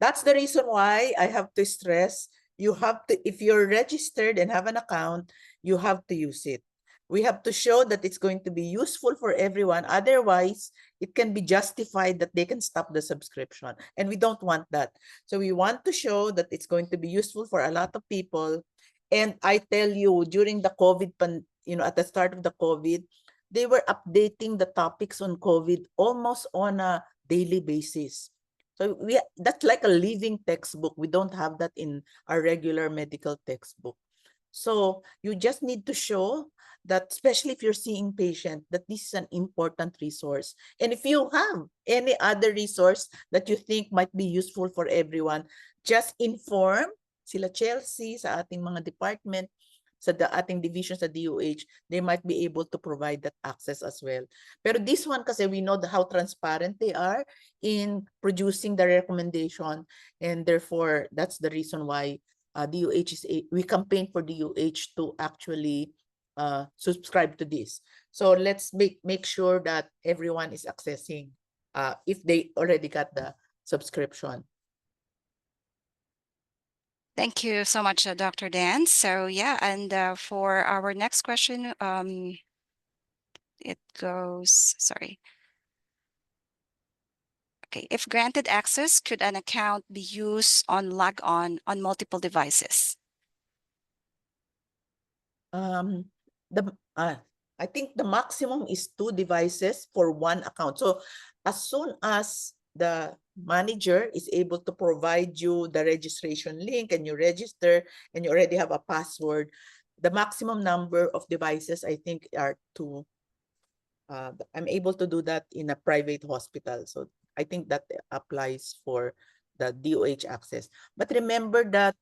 S3: That's the reason why I have to stress, you have to, if you're registered and have an account, you have to use it. We have to show that it's going to be useful for everyone. Otherwise, it can be justified that they can stop the subscription. And we don't want that. So we want to show that it's going to be useful for a lot of people. And I tell you, during the COVID, at the start of the COVID, they were updating the topics on COVID almost on a daily basis. So that's like a living textbook. We don't have that in our regular medical textbook. So you just need to show that, especially if you're seeing patient, that this is an important resource. And if you have any other resource that you think might be useful for everyone, just inform sila Chelsea sa ating mga department, sa ating division sa DOH, they might be able to provide that access as well. Pero this one kasi we know how transparent they are in producing the recommendation, and therefore that's the reason why DOH we campaign for DOH to actually subscribe to this. So let's make sure that everyone is accessing if they already got the subscription.
S1: Thank you so much, Dr. Dan. So yeah, and for our next question, it goes, sorry. Okay, if granted access, could an account be used on log-on on multiple devices?
S3: I think the maximum is 2 devices for one account. So as soon as the manager is able to provide you the registration link and you register and you already have a password, the maximum number of devices I think are 2. I'm able to do that in a private hospital. So I think that applies for the DOH access. But remember that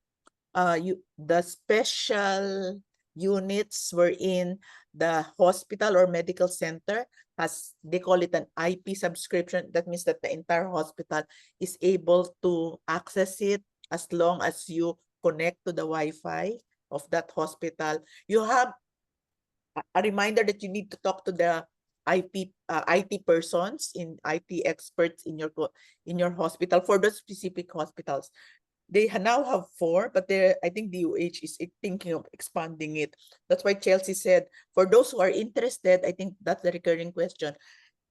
S3: the special units wherein the hospital or medical center has, they call it an IP subscription. That means that the entire hospital is able to access it as long as you connect to the Wi-Fi of that hospital. You have a reminder that you need to talk to the IT persons, IT experts in your hospital for those specific hospitals. They now have 4, but I think DOH is thinking of expanding it. That's why Chelsea said, for those who are interested, I think that's the recurring question.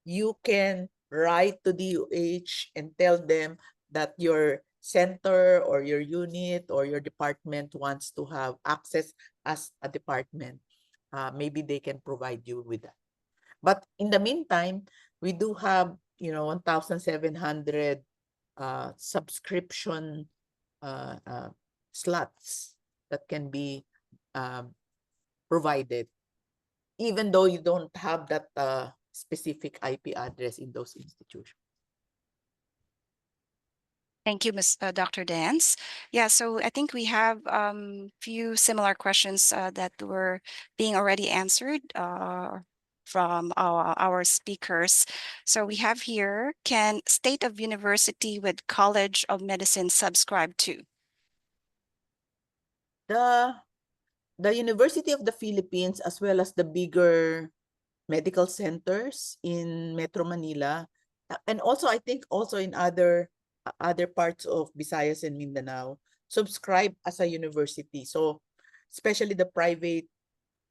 S3: You can write to DOH and tell them that your center or your unit or your department wants to have access as a department. Maybe they can provide you with that. But in the meantime, we do have 1,700 subscription slots that can be provided, even though you don't have that specific IP address in those institutions.
S1: Thank you, Dr. Dance. Yeah, so I think we have few similar questions that were being already answered from our speakers. So we have here, can State of University with College of Medicine subscribe to?
S3: The University of the Philippines, as well as the bigger medical centers in Metro Manila, and also I think also in other parts of Visayas and Mindanao, subscribe as a university. So especially the private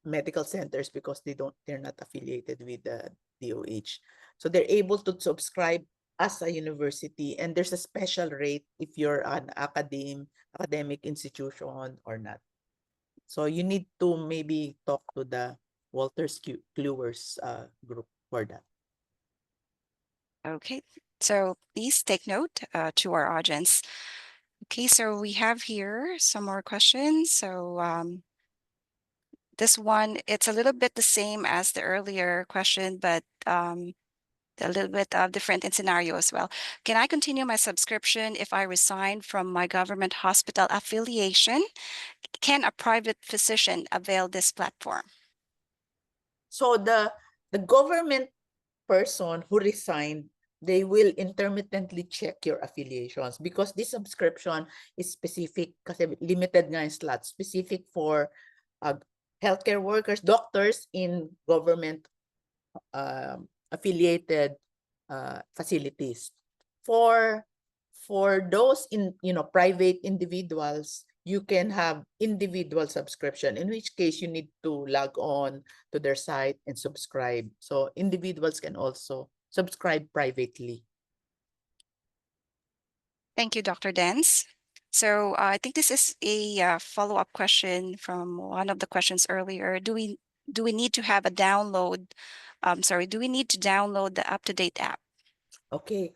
S3: medical centers, because they're not affiliated with the DOH. So they're able to subscribe as a university, and there's a special rate if you're an academic institution or not. So you need to maybe talk to the Wolters Kluwer's group for that.
S1: Okay, so please take note to our audience. Okay, so we have here some more questions. So this one, it's a little bit the same as the earlier question, but a little bit different in scenario as well. Can I continue my subscription if I resign from my government hospital affiliation? Can a private physician avail this platform?
S3: So the government person who resigned, they will intermittently check your affiliations, because this subscription is specific, kasi limited nga yung slot, specific for healthcare workers, doctors in government affiliated facilities. For For those private individuals, you can have individual subscription, in which case you need to log on to their site and subscribe. So individuals can also subscribe privately.
S1: Thank you, Dr. Dance. So I think this is a follow-up question from one of the questions earlier. Do we need to have a download? Do we need to download the UpToDate app?
S3: Okay.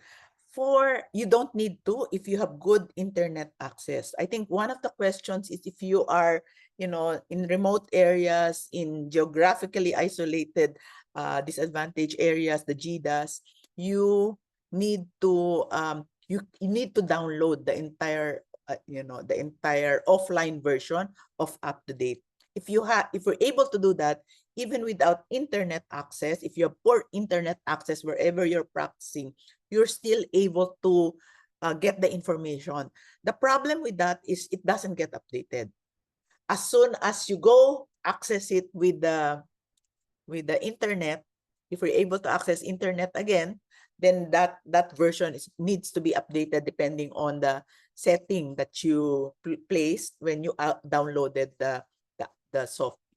S3: You don't need to if you have good internet access. I think one of the questions is if you are, in remote areas, in geographically isolated, disadvantaged areas, the GDAs, you need to download the entire, the entire offline version of UpToDate. If you're able to do that, even without internet access, if you have poor internet access wherever you're practicing, you're still able to get the information. The problem with that is it doesn't get updated. As soon as you go access it with the internet, if you're able to access internet again, then that version needs to be updated depending on the setting that you placed when you downloaded the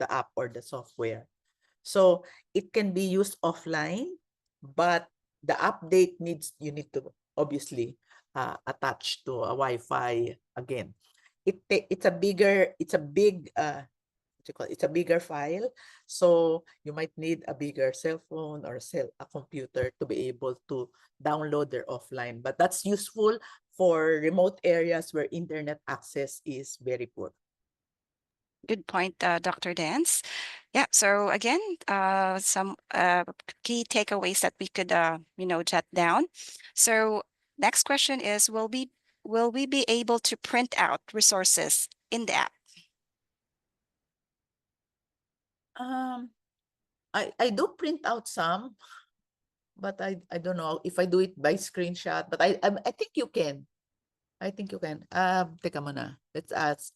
S3: app or the software. So it can be used offline, but the update you need to obviously attach to a Wi-Fi again. It's a bigger file, so you might need a bigger cell phone or a computer to be able to download their offline. But that's useful for remote areas where internet access is very poor.
S1: Good point, Dr. Dance. Yeah, so again, some key takeaways that we could, jot down. So next question is, will we be able to print out resources in the app?
S3: I do print out some, but I don't know if I do it by screenshot, but I think you can. I think you can. Teka muna. Let's ask.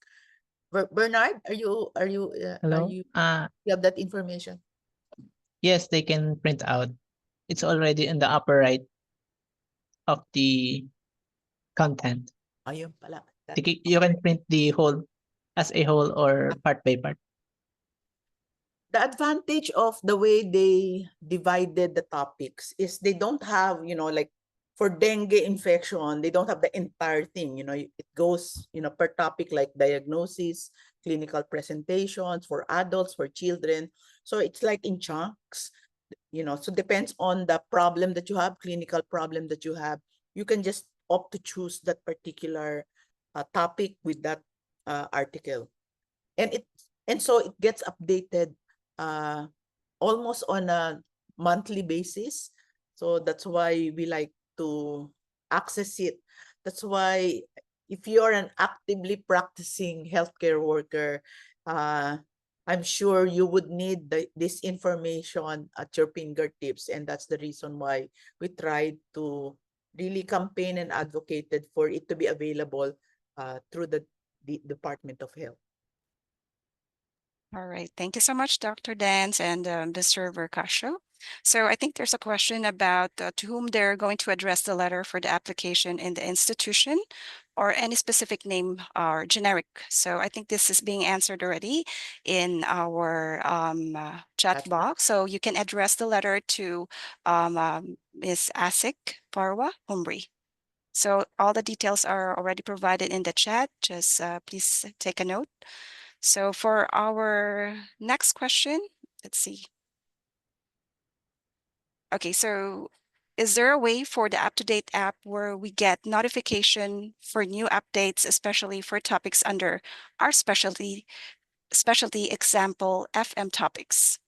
S3: Bernard, are you
S5: Hello?
S3: you have that information?
S5: Yes, they can print out. It's already in the upper right of the content.
S3: Ayun pala.
S5: You can print the whole as a whole or part by part.
S3: The advantage of the way they divided the topics is they don't have, like for dengue infection, they don't have the entire thing. It goes, per topic, like diagnosis, clinical presentations for adults, for children. So it's like in chunks, so depends on the problem that you have, clinical problem that you have. You can just opt to choose that particular topic with that article. And so it gets updated almost on a monthly basis. So that's why we like to access it. That's why if you're an actively practicing healthcare worker, I'm sure you would need this information at your fingertips. And that's the reason why we tried to really campaign and advocated for it to be available through the Department of Health.
S1: All right. Thank you so much, Dr. Dance and Mr. Vercasio. So I think there's a question about to whom they're going to address the letter for the application in the institution or any specific name or generic. So I think this is being answered already in our chat box. So you can address the letter to Ms. Asik Parwa Humri. So all the details are already provided in the chat. Just please take a note. So for our next question, let's see. Okay, so is there a way for the UpToDate app where we get notification for new updates, especially for topics under our specialty example, FM topics?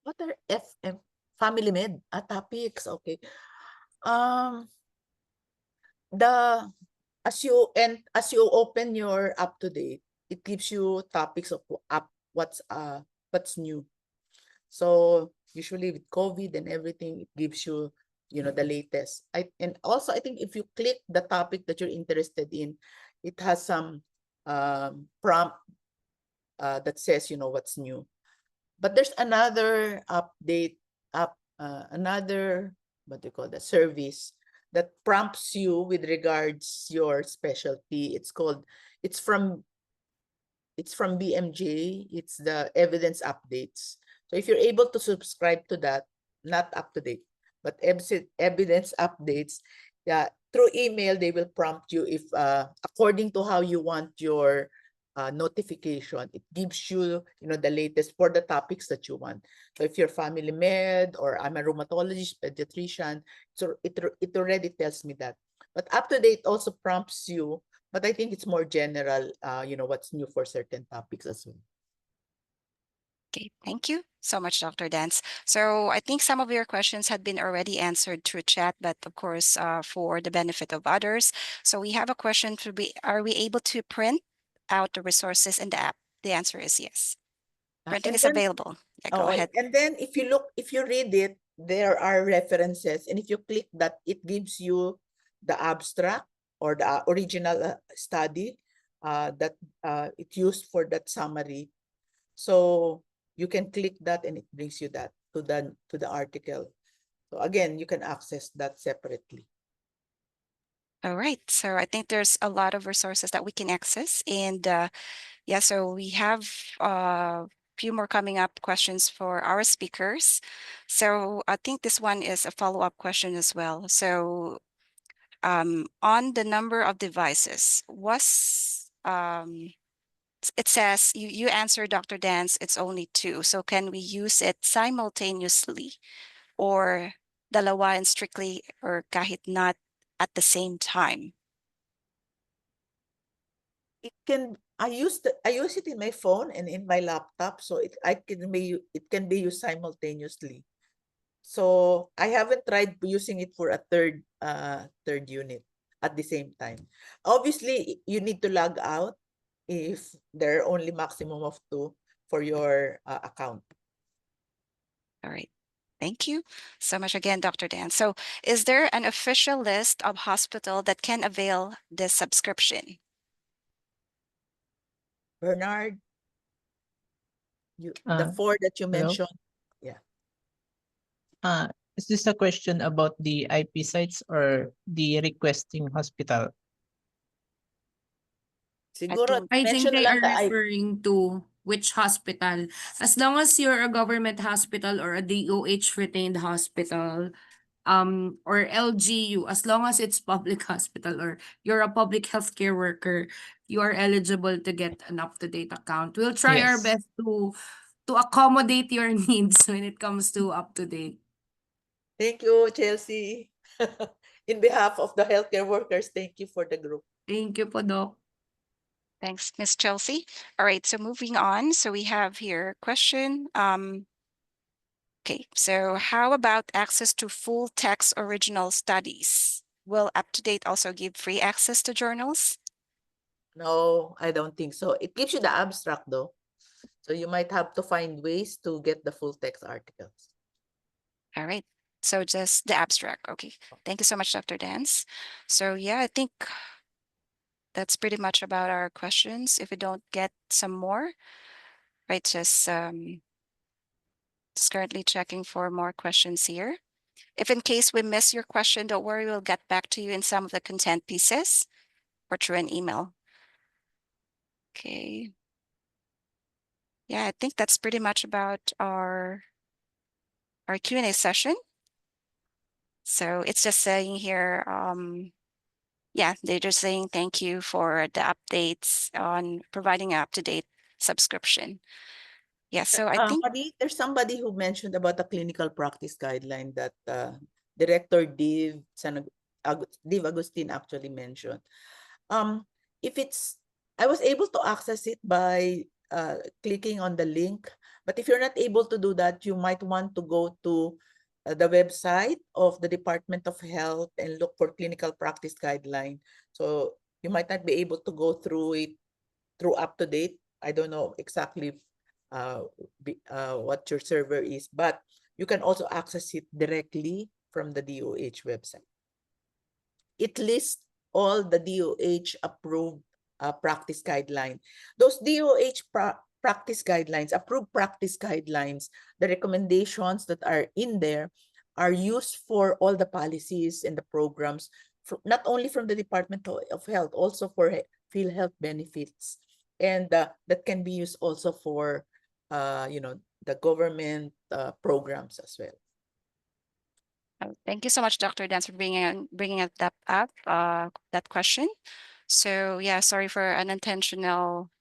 S3: What are FM? Family med topics, okay. As you open your UpToDate, it gives you topics of what's new. So usually with COVID and everything, it gives you, the latest. And also I think if you click the topic that you're interested in, it has some prompt that says, what's new. But there's another update, another, what do you call that, service that prompts you with regards your specialty. It's from BMJ. It's the evidence updates. So if you're able to subscribe to that, not up to date, but evidence updates, yeah, through email, they will prompt you if according to how you want your notification. It gives you, the latest for the topics that you want. So if you're family med or I'm a rheumatologist, pediatrician, so it already tells me that. But up to date also prompts you, but I think it's more general, what's new for certain topics as well.
S1: Okay, thank you so much, Dr. Dance. So I think some of your questions had been already answered through chat, but of course, for the benefit of others. So we have a question are we able to print out the resources in the app? The answer is yes. Printing
S3: And
S1: is
S3: then-
S1: available. Yeah, go ahead.
S3: And then if you read it, there are references, and if you click that, it gives you the abstract or the original study that it used for that summary. So you can click that, and it brings you that to the article. So again, you can access that separately.
S1: All right. So I think there's a lot of resources that we can access. And yeah, so we have a few more coming up questions for our speakers. So I think this one is a follow-up question as well. So on the number of devices, it says you answer, Dr. Dance, it's only 2. So can we use it simultaneously or dalawa and strictly or kahit not at the same time?
S3: I use it in my phone and in my laptop, so it can be used simultaneously. So I haven't tried using it for a third unit at the same time. Obviously, you need to log out if there are only maximum of 2 for your account.
S1: All right. Thank you so much again, Dr. Dan. So is there an official list of hospital that can avail this subscription?
S3: Bernard, the
S5: Uh,
S3: 4 that you
S5: hello?
S3: mentioned. Yeah.
S5: Is this a question about the IP sites or the requesting hospital?
S3: Siguro
S6: I think
S3: mention na
S6: they
S3: lang
S6: are
S3: the
S6: referring to which hospital. As long as you're a government hospital or a DOH retained hospital, or LGU, as long as it's public hospital or you're a public healthcare worker, you are eligible to get an up-to-date account. We'll try our
S5: Yes.
S6: best to accommodate your needs when it comes to up-to-date.
S3: Thank you, Chelsea. In behalf of the healthcare workers, thank you for the group.
S6: Thank you po, Doc.
S1: Thanks, Miss Chelsea. All right, so moving on. So we have here a question. Okay, so how about access to full text original studies? Will UpToDate also give free access to journals?
S3: No, I don't think so. It gives you the abstract though. So you might have to find ways to get the full text articles.
S1: All right, so just the abstract. Okay, thank you so much, Dr. Dance. So yeah, I think that's pretty much about our questions. If we don't get some more, right, just currently checking for more questions here. If in case we miss your question, don't worry, we'll get back to you in some of the content pieces or through an email. Okay. Yeah, I think that's pretty much about our Q&A session. So it's just saying here, yeah, they're just saying thank you for the updates on providing an up-to-date subscription. Yeah, so I think
S3: Marie, there's somebody who mentioned about the clinical practice guideline that Director Div Agustin actually mentioned. I was able to access it by clicking on the link, but if you're not able to do that, you might want to go to the website of the Department of Health and look for clinical practice guideline. So you might not be able to go through it through UpToDate. I don't know exactly what your server is, but you can also access it directly from the DOH website. It lists all the DOH approved practice guidelines. Those DOH practice guidelines, approved practice guidelines, the recommendations that are in there are used for all the policies and the programs, not only from the Department of Health, also for PhilHealth benefits. And that can be used also for, the government programs as well.
S1: Thank you so much, Dr. Dance, for bringing that up, that question. So yeah, sorry for unintentional,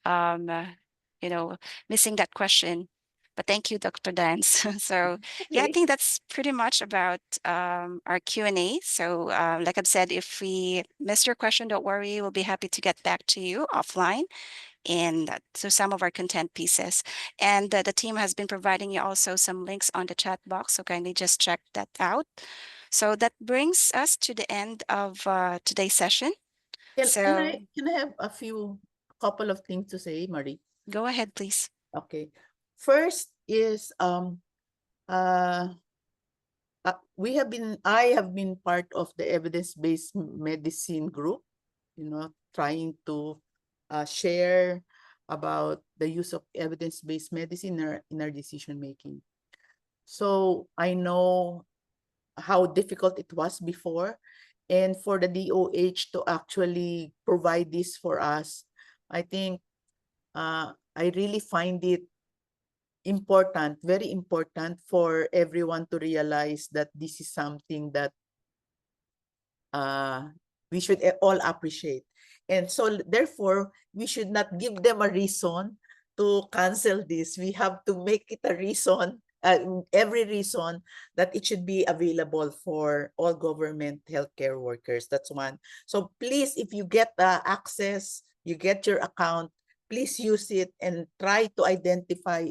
S1: missing that question. But thank you, Dr. Dance. So yeah, I
S3: Okay.
S1: think that's pretty much about our Q&A. So like I've said, if we missed your question, don't worry. We'll be happy to get back to you offline and to some of our content pieces. And the team has been providing you also some links on the chat box, so kindly just check that out. So that brings us to the end of today's session.
S3: Can
S1: So
S3: I have a couple of things to say, Marie?
S1: go ahead, please.
S3: Okay. First is I have been part of the evidence-based medicine group, trying to share about the use of evidence-based medicine in our decision making. So I know how difficult it was before, and for the DOH to actually provide this for us, I think I really find it important, very important for everyone to realize that this is something that we should all appreciate. And so therefore, we should not give them a reason to cancel this. We have to make it a reason, every reason that it should be available for all government healthcare workers. That's one. So please, if you get access, you get your account, please use it and try to identify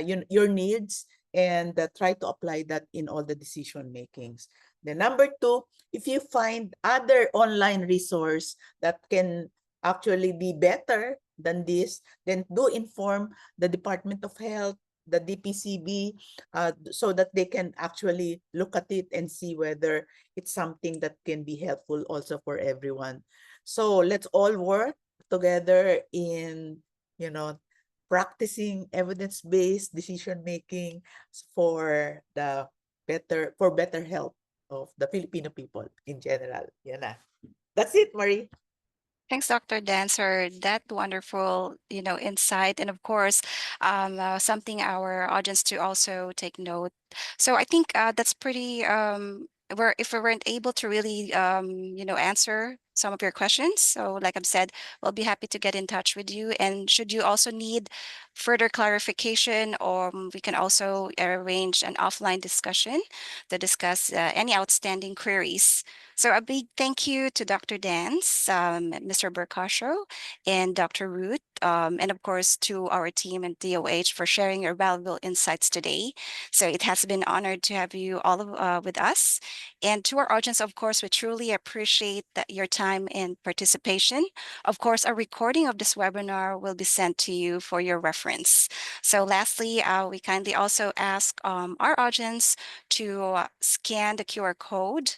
S3: your needs and try to apply that in all the decision makings. The number two, if you find other online resource that can actually be better than this, then do inform the Department of Health, the DPCB, so that they can actually look at it and see whether it's something that can be helpful also for everyone. So let's all work together in, practicing evidence-based decision making for better health of the Filipino people in general. Yan na. That's it, Marie.
S1: Thanks, Dr. Dan, for that wonderful, insight, and of course, something our audience to also take note. So I think that's pretty. If we weren't able to really, answer some of your questions, so like I've said, we'll be happy to get in touch with you. And should you also need further clarification, or we can also arrange an offline discussion to discuss any outstanding queries. So a big thank you to Dr. Dance, Mr. Bercasio, and Dr. Ruth, and of course to our team and DOH for sharing your valuable insights today. So it has been honored to have you all with us. And to our audience, of course, we truly appreciate your time and participation. Of course, a recording of this webinar will be sent to you for your reference. So lastly, we kindly also ask our audience to scan the QR code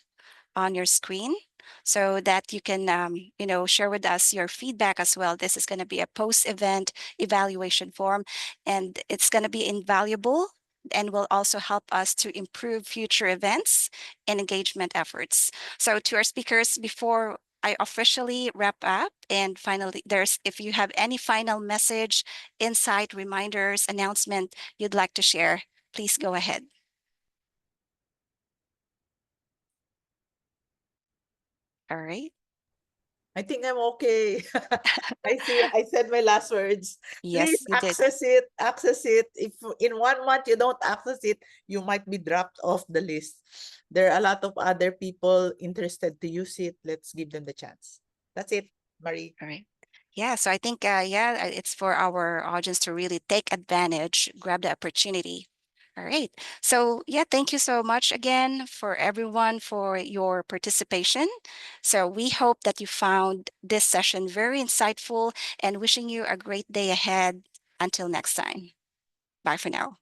S1: on your screen so that you can, share with us your feedback as well. This is going to be a post-event evaluation form, and it's going to be invaluable and will also help us to improve future events and engagement efforts. So to our speakers, before I officially wrap up, and finally, if you have any final message, insight, reminders, announcement you'd like to share, please go ahead. All right.
S3: I think I'm okay. I said my last words.
S1: Yes,
S3: Please
S1: you did.
S3: access it. If in 1 month you don't access it, you might be dropped off the list. There are a lot of other people interested to use it. Let's give them the chance. That's it, Marie.
S1: All right. Yeah, so I think, it's for our audience to really take advantage, grab the opportunity. All right. So yeah, thank you so much again for everyone for your participation. So we hope that you found this session very insightful and wishing you a great day ahead. Until next time. Bye for now.